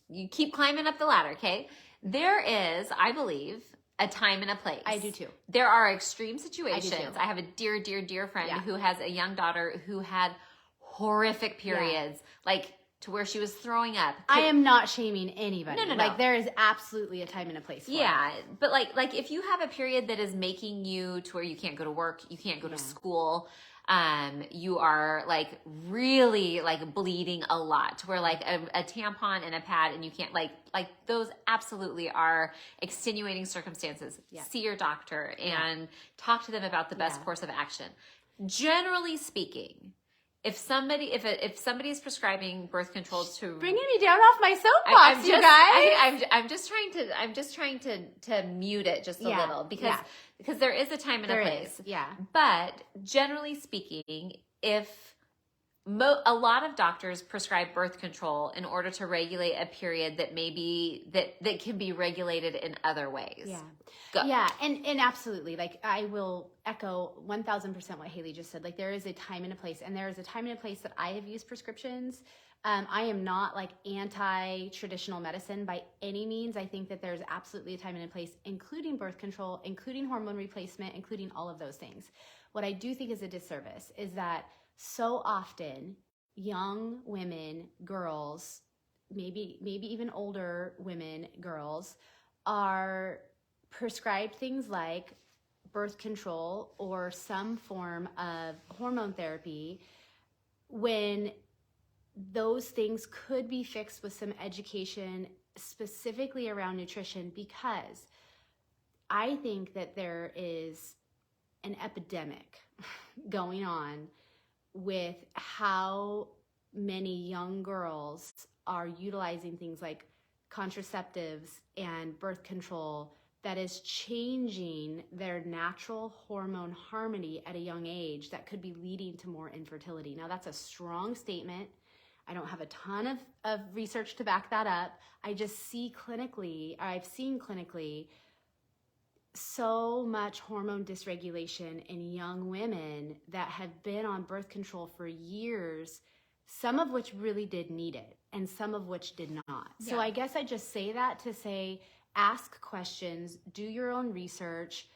You keep climbing up the ladder, okay? There is, I believe, a time and a place. I do too. There are extreme situations. I do too. I have a dear friend who has a young daughter who had horrific periods, like to where she was throwing up. I am not shaming anybody. No. Like, there is absolutely a time and a place for it. But like if you have a period that is making you to where you can't go to work, you can't go to school, you are like really like bleeding a lot, to where like a tampon and a pad, and you can't like those absolutely are extenuating circumstances. See your doctor and talk to them about the best course of action. Generally speaking, if somebody is prescribing birth control to bringing me down off my soapbox, you guys. I'm just trying to mute it just a little because there is a time and a place. But generally speaking, if a lot of doctors prescribe birth control in order to regulate a period that maybe that can be regulated in other ways. And absolutely, like, I will echo 1000% what Haley just said. Like, there is a time and a place, and there is a time and a place that I have used prescriptions. I am not like anti-traditional medicine by any means. I think that there's absolutely a time and a place, including birth control, including hormone replacement, including all of those things. What I do think is a disservice is that so often young women, girls, maybe even older women, girls, are prescribed things like birth control or some form of hormone therapy, when those things could be fixed with some education specifically around nutrition, because I think that there is an epidemic going on with how many young girls are utilizing things like contraceptives and birth control that is changing their natural hormone harmony at a young age that could be leading to more infertility. Now, that's a strong statement. I don't have a ton of research to back that up. I just see clinically, I've seen clinically, so much hormone dysregulation in young women that have been on birth control for years, some of which really did need it and some of which did not. Yeah. So I guess I just say that to say, ask questions, do your own research,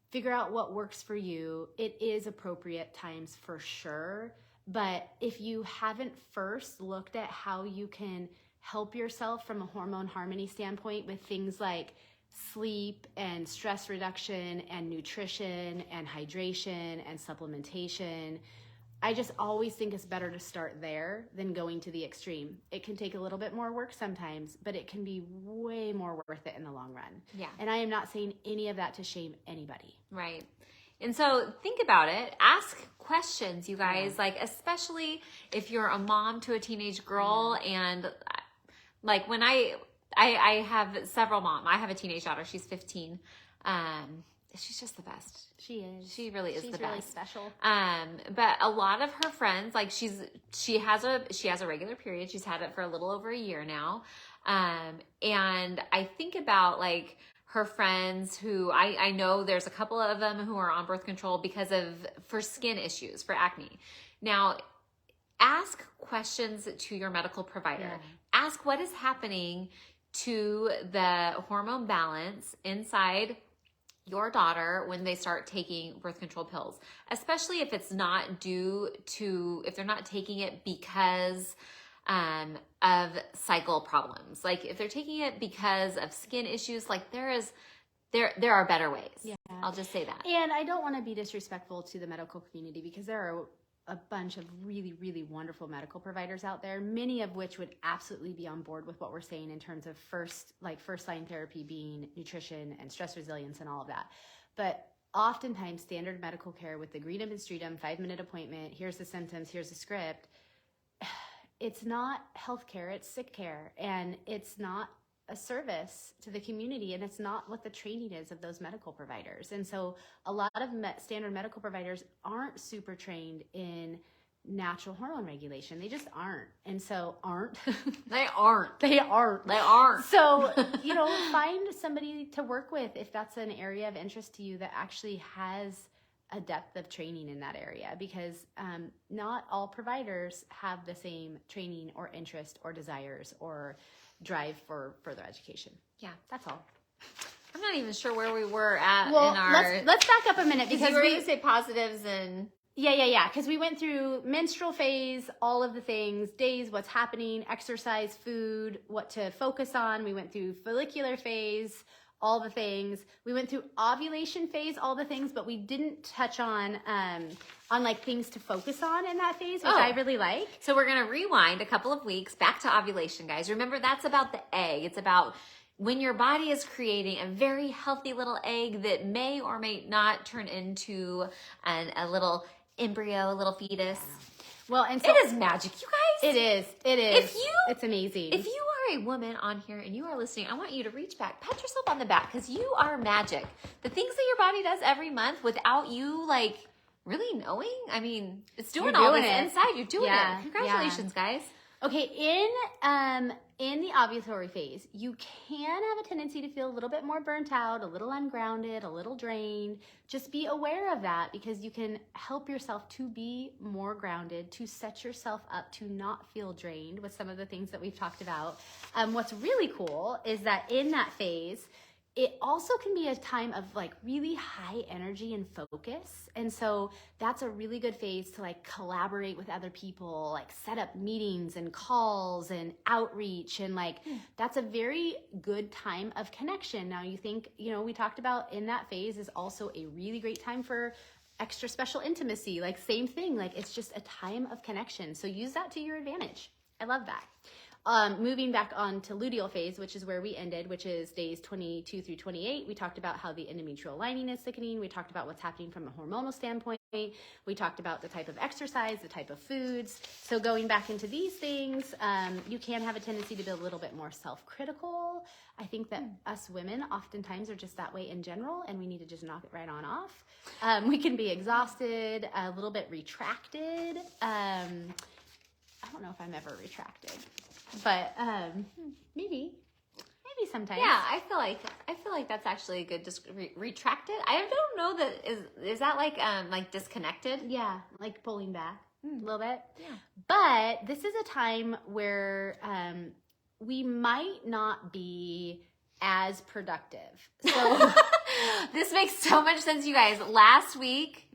figure out what works for you. It is appropriate times for sure. But if you haven't first looked at how you can help yourself from a hormone harmony standpoint with things like sleep and stress reduction and nutrition and hydration and supplementation, I just always think it's better to start there than going to the extreme. It can take a little bit more work sometimes, but it can be way more worth it in the long run. Yeah. And I am not saying any of that to shame anybody. Right. And so think about it. Ask questions, you guys, like, especially if you're a mom to a teenage girl. And like when I have several moms. I have a teenage daughter. She's 15. She's just the best. She is. She really is the best. She's really special. But a lot of her friends, like she has a regular period. She's had it for a little over a year now. And I think about like her friends who I know there's a couple of them who are on birth control for skin issues, for acne. Now, ask questions to your medical provider. Yeah. Ask what is happening to the hormone balance inside your daughter when they start taking birth control pills, especially if it's not if they're not taking it because of cycle problems. Like if they're taking it because of skin issues, like there are better ways. Yeah. I'll just say that. And I don't want to be disrespectful to the medical community because there are a bunch of really, really wonderful medical providers out there, many of which would absolutely be on board with what we're saying in terms of first line therapy being nutrition and stress resilience and all of that. But oftentimes standard medical care with the Greenum and Streetum 5-minute appointment, here's the symptoms, here's the script. It's not healthcare, it's sick care, and it's not a service to the community, and it's not what the training is of those medical providers. And so a lot of standard medical providers aren't super trained in natural hormone regulation. They just aren't. And so They aren't. So, find somebody to work with if that's an area of interest to you that actually has a depth of training in that area, because not all providers have the same training or interest or desires or drive for further education. Yeah, that's all. I'm not even sure where we were at in our... Let's back up a minute because you were going to say positives and... Yeah. Because we went through menstrual phase, all of the things, days, what's happening, exercise, food, what to focus on. We went through follicular phase, all the things. We went through ovulation phase, all the things, but we didn't touch on like things to focus on in that phase, which I really like. So we're going to rewind a couple of weeks back to ovulation, guys. Remember, that's about the egg. It's about when your body is creating a very healthy little egg that may or may not turn into a little embryo, a little fetus. Well, and so it is magic, you guys. It is. It's amazing. If you are a woman on here and you are listening, I want you to reach back, pat yourself on the back, because you are magic. The things that your body does every month without you like really knowing. I mean, it's doing all this inside. You're doing it. Congratulations, guys. Okay, in the ovulatory phase, you can have a tendency to feel a little bit more burnt out, a little ungrounded, a little drained. Just be aware of that, because you can help yourself to be more grounded, to set yourself up to not feel drained with some of the things that we've talked about. What's really cool is that in that phase, it also can be a time of like really high energy and focus. And so that's a really good phase to like collaborate with other people, like set up meetings and calls and outreach. And like, that's a very good time of connection. Now you think, we talked about in that phase is also a really great time for extra special intimacy. Like same thing, like it's just a time of connection. So use that to your advantage. I love that. Moving back on to luteal phase, which is where we ended, which is days 22 through 28. We talked about how the endometrial lining is thickening. We talked about what's happening from a hormonal standpoint. We talked about the type of exercise, the type of foods. So going back into these things, you can have a tendency to be a little bit more self-critical. I think that us women oftentimes are just that way in general, and we need to just knock it right on off. We can be exhausted, a little bit retracted. I don't know if I'm ever retracted, but maybe sometimes. Yeah, I feel like that's actually a good retracted. I don't know that is that like disconnected? Yeah, like pulling back a little bit. Yeah. But this is a time where we might not be as productive. So this makes so much sense, you guys. Last week,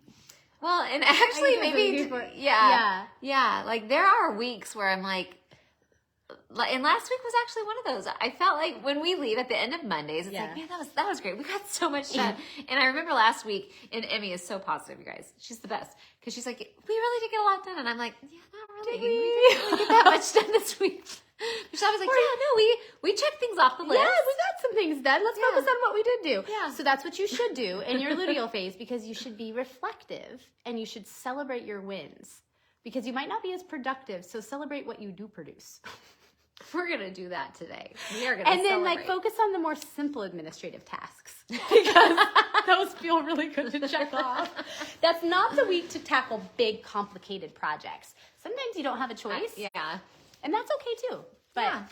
well, and actually maybe yeah. Like there are weeks where I'm like. And last week was actually one of those. I felt like when we leave at the end of Mondays, it's like, man, that was great. We got so much done. And I remember last week, and Emmy is so positive, you guys. She's the best. Because she's like, we really did get a lot done. And I'm like, yeah, not really. We didn't really get that much done this week. Which I was like, we checked things off the list. Yeah, we got some things done. Let's focus on what we did do. Yeah. So that's what you should do in your luteal phase, because you should be reflective and you should celebrate your wins. Because you might not be as productive, so celebrate what you do produce. We're going to do that today. We are going to And then celebrate. focus on the more simple administrative tasks, because those feel really good to check off. That's not the week to tackle big, complicated projects. Sometimes you don't have a choice. Yeah. And that's okay too. But yeah.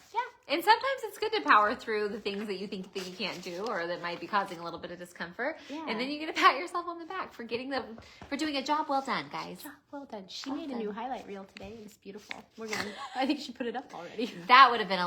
And sometimes it's good to power through the things that you think that you can't do or that might be causing a little bit of discomfort. Yeah. And then you get to pat yourself on the back for doing a job well done, guys. Job well done. She made a new highlight reel today. It's beautiful. I think she put it up already. That would have been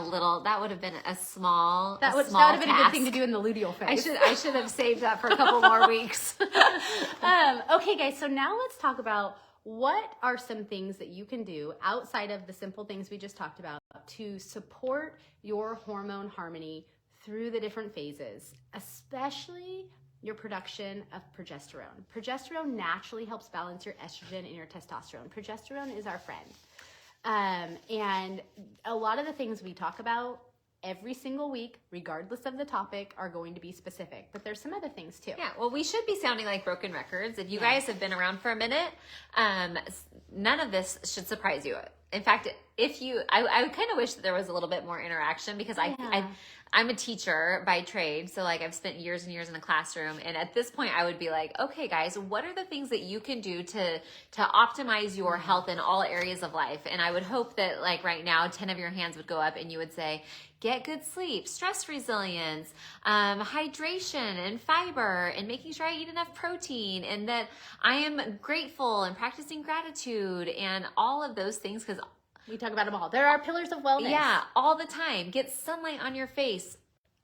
a small That would have been a good thing to do in the luteal phase. I should have saved that for a couple more weeks. Okay, guys. So now let's talk about what are some things that you can do outside of the simple things we just talked about to support your hormone harmony through the different phases, especially your production of progesterone. Progesterone naturally helps balance your estrogen and your testosterone. Progesterone is our friend. And a lot of the things we talk about every single week, regardless of the topic, are going to be specific. But there's some other things too. Yeah, well, we should be sounding like broken records. If you guys have been around for a minute, none of this should surprise you. In fact, I kind of wish that there was a little bit more interaction, because I'm a teacher by trade. So I've spent years and years in the classroom. And at this point I would be like, okay, guys, what are the things that you can do to optimize your health in all areas of life? And I would hope that right now, 10 of your hands would go up and you would say, get good sleep, stress resilience, hydration and fiber, and making sure I eat enough protein, and that I am grateful and practicing gratitude and all of those things, because we talk about them all. There are pillars of wellness. Yeah, all the time. Get sunlight on your face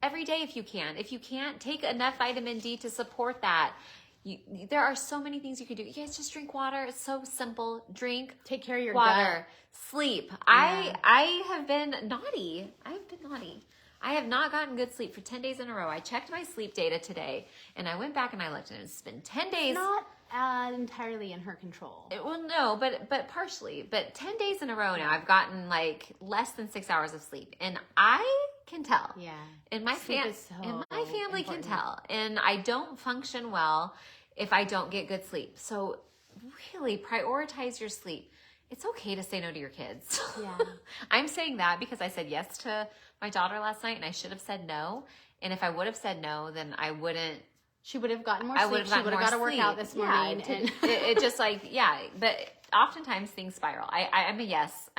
every day if you can. If you can't, take enough vitamin D to support that. There are so many things you can do. You guys just drink water. It's so simple. Drink. Take care of your water. Gut. Sleep. Yeah. I have been naughty. I have not gotten good sleep for 10 days in a row. I checked my sleep data today, and I went back and I looked, and it's been 10 days. Not entirely in her control. No, but partially. But 10 days in a row now, I've gotten less than 6 hours of sleep, and I can tell. Yeah. And my family important. can tell. And I don't function well if I don't get good sleep. So really prioritize your sleep. It's okay to say no to your kids. Yeah. I'm saying that because I said yes to my daughter last night, and I should have said no. And if I would have said no, then I wouldn't. She would have gotten more sleep. She would have got to work out this morning. Yeah, and it just but oftentimes things spiral. I'm a yes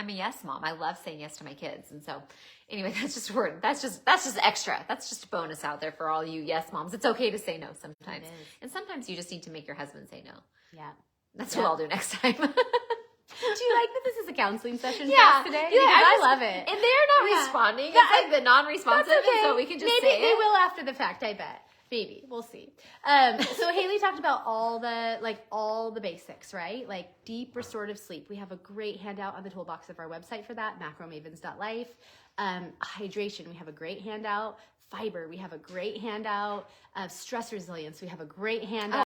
mom. I love saying yes to my kids. And so anyway, that's just extra. That's just a bonus out there for all you yes moms. It's okay to say no sometimes. And sometimes you just need to make your husband say no. Yeah. That's what I'll do next time. Do you like that this is a counseling session for yeah, us today? Yeah, I love it. And they're not responding. It's the non-responsive, okay. And so we can just Maybe say they will after the fact, I bet. Maybe. We'll see. So Haley talked about all the basics, right? Deep restorative sleep. We have a great handout on the toolbox of our website for that, macromavens.life. Hydration. We have a great handout. Fiber. We have a great handout. Stress resilience. We have a great handout.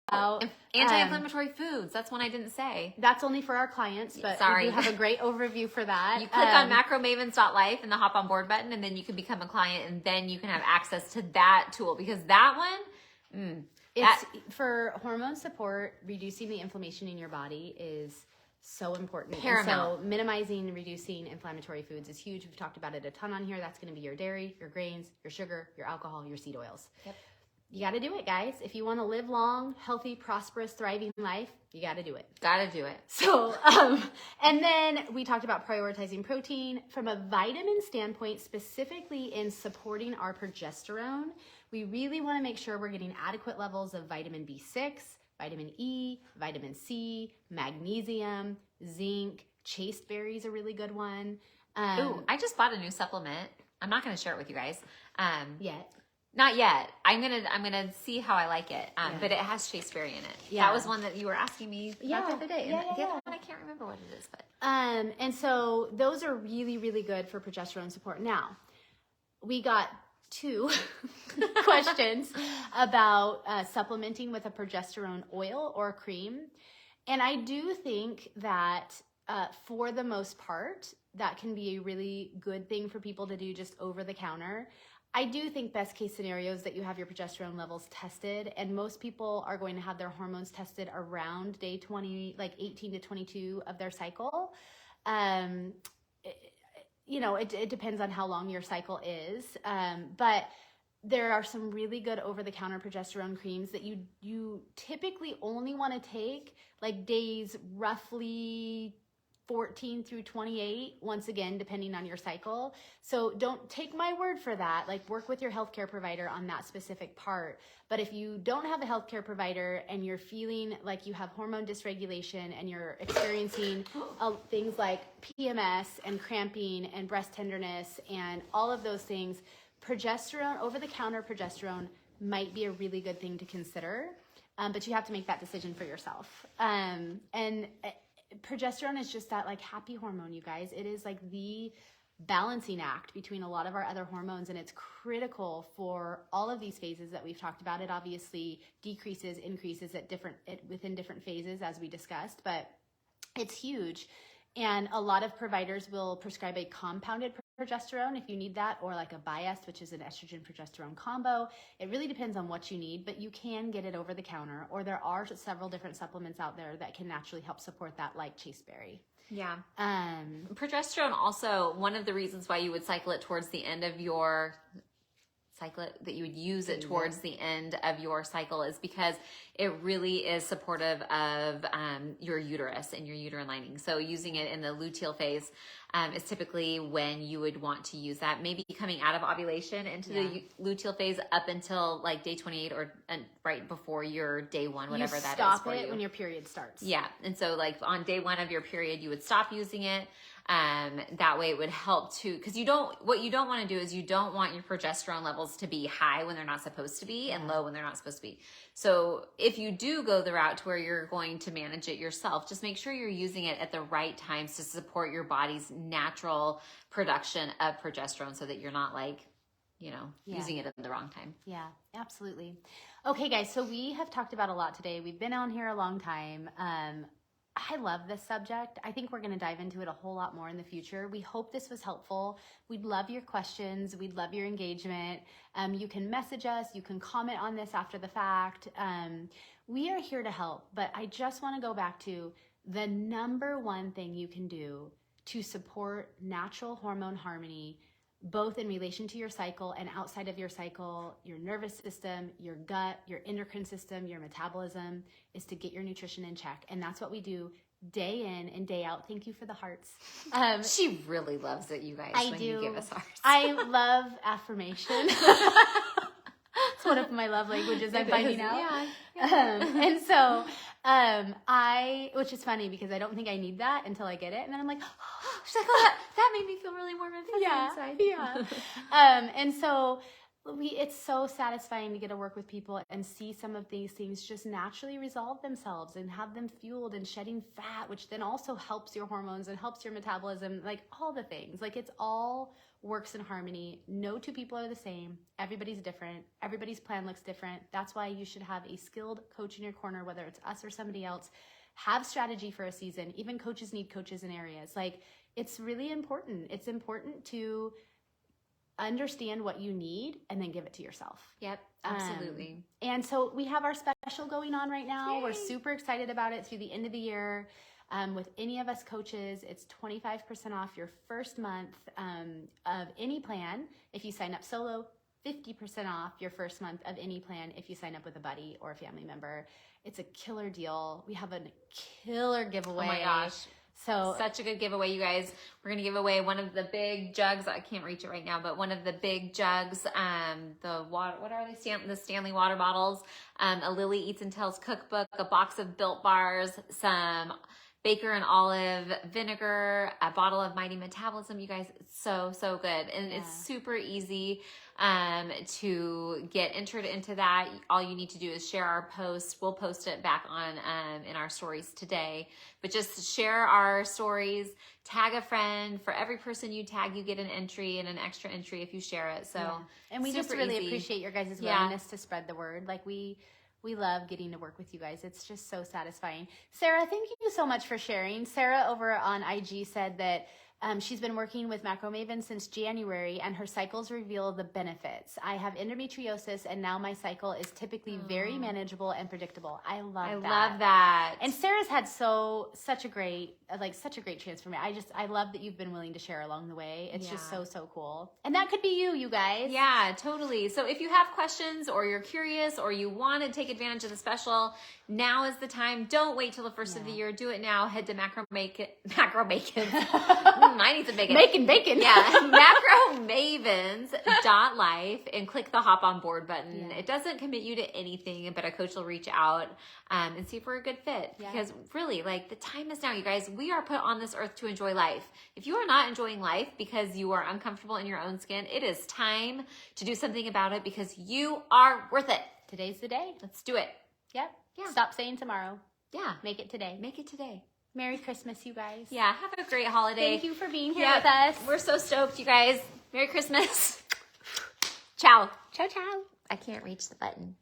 Anti-inflammatory foods. That's one I didn't say. That's only for our clients, but sorry. we have a great overview for that. You click on macromavens.life and the hop on board button, and then you can become a client, and then you can have access to that tool, because that one, For hormone support, reducing the inflammation in your body is so important. Paramount. So minimizing and reducing inflammatory foods is huge. We've talked about it a ton on here. That's going to be your dairy, your grains, your sugar, your alcohol, your seed oils. Yep. You got to do it, guys. If you want to live long, healthy, prosperous, thriving life, you got to do it. Got to do it. So, and then we talked about prioritizing protein from a vitamin standpoint, specifically in supporting our progesterone. We really want to make sure we're getting adequate levels of vitamin B6, vitamin E, vitamin C, magnesium, zinc. Chasteberry is a really good one. Ooh, I just bought a new supplement. I'm not going to share it with you guys. Yet. Not yet. I'm gonna see how I like it. But it has chasteberry in it. Yeah. That was one that you were asking me about the other day. And the other one, I can't remember what it is, but and so those are really, really good for progesterone support. Now, we got 2 questions about supplementing with a progesterone oil or cream. And I do think that for the most part, that can be a really good thing for people to do just over the counter. I do think best case scenario is that you have your progesterone levels tested, and most people are going to have their hormones tested around day 20, like 18 to 22 of their cycle. It depends on how long your cycle is. But there are some really good over-the-counter progesterone creams that you typically only want to take like days roughly 14 through 28, once again, depending on your cycle. So don't take my word for that. Like, work with your healthcare provider on that specific part. But if you don't have a healthcare provider and you're feeling like you have hormone dysregulation and you're experiencing things like PMS and cramping and breast tenderness and all of those things, progesterone, over-the-counter progesterone might be a really good thing to consider. But you have to make that decision for yourself. Progesterone is just that like happy hormone, you guys. It is like the balancing act between a lot of our other hormones, and it's critical for all of these phases that we've talked about. It obviously decreases, increases within different phases, as we discussed, but it's huge. And a lot of providers will prescribe a compounded progesterone if you need that, or like a bias, which is an estrogen progesterone combo. It really depends on what you need, but you can get it over the counter, or there are several different supplements out there that can naturally help support that, like chasteberry. Yeah. Progesterone also, one of the reasons why you would cycle it towards the end of your that you would use it towards the end of your cycle is because it really is supportive of your uterus and your uterine lining. So using it in the luteal phase is typically when you would want to use that, maybe coming out of ovulation into the luteal phase up until like day 28 or right before your day 1, whatever that is for you. Stop it when your period starts. Yeah. And so like on day 1 of your period, you would stop using it. That way it would help to, because what you don't want to do is you don't want your progesterone levels to be high when they're not supposed to be and low when they're not supposed to be. So if you do go the route to where you're going to manage it yourself, just make sure you're using it at the right times to support your body's natural production of progesterone so that you're not like, using it at the wrong time. Yeah, absolutely. Okay, guys, so we have talked about a lot today. We've been on here a long time. I love this subject. I think we're going to dive into it a whole lot more in the future. We hope this was helpful. We'd love your questions. We'd love your engagement. You can message us. You can comment on this after the fact. We are here to help, but I just want to go back to the number one thing you can do to support natural hormone harmony, both in relation to your cycle and outside of your cycle, your nervous system, your gut, your endocrine system, your metabolism, is to get your nutrition in check. And that's what we do day in and day out. Thank you for the hearts. She really loves it, you guys, you give us hearts. I love affirmation. It's one of my love languages I'm finding out. Yeah. And so which is funny because I don't think I need that until I get it. And then I'm like, oh, she's like, oh, that made me feel really warm and fuzzy inside. Yeah. And so it's so satisfying to get to work with people and see some of these things just naturally resolve themselves and have them fueled and shedding fat, which then also helps your hormones and helps your metabolism, like all the things. Like it's all works in harmony. No two people are the same. Everybody's different. Everybody's plan looks different. That's why you should have a skilled coach in your corner, whether it's us or somebody else. Have strategy for a season. Even coaches need coaches in areas. Like it's really important. It's important to understand what you need and then give it to yourself. Yep, absolutely. And so we have our special going on right now. Yay. We're super excited about it through the end of the year. With any of us coaches, it's 25% off your first month of any plan. If you sign up solo, 50% off your first month of any plan if you sign up with a buddy or a family member. It's a killer deal. We have a killer giveaway. Oh my gosh. So such a good giveaway, you guys. We're going to give away one of the big jugs. I can't reach it right now, but one of the big jugs, the water, what are they? The Stanley water bottles, a Lily Eats and Tells cookbook, a box of Built Bars, some Baker and olive vinegar, a bottle of Mighty Metabolism. You guys, it's so, so good. And it's super easy to get entered into that. All you need to do is share our post. We'll post it back on in our stories today. But just share our stories, tag a friend. For every person you tag, you get an entry and an extra entry if you share it. So and we just really appreciate your guys' willingness to spread the word. Like we love getting to work with you guys. It's just so satisfying. Sarah, thank you so much for sharing. Sarah over on IG said that she's been working with Macro Mavens since January, and her cycles reveal the benefits. I have endometriosis, and now my cycle is typically very manageable and predictable. I love that. And Sarah's had such a great transformation. I love that you've been willing to share along the way. It's just so cool. And that could be you guys. Yeah, totally. So if you have questions or you're curious or you want to take advantage of the special, now is the time. Don't wait till the first of the year. Do it now. Head to Macro Bacon. I need some bacon. Making bacon. Yeah. Macromavens.life and click the hop on board button. It doesn't commit you to anything, but a coach will reach out and see if we're a good fit. Because really, like, the time is now, you guys. We are put on this earth to enjoy life. If you are not enjoying life because you are uncomfortable in your own skin, it is time to do something about it because you are worth it. Today's the day. Let's do it. Yep. Yeah. Stop saying tomorrow. Yeah. Make it today. Make it today. Merry Christmas, you guys. Yeah, have a great holiday. Thank you for being here with us. We're so stoked, you guys. Merry Christmas. Ciao. Ciao, ciao. I can't reach the button.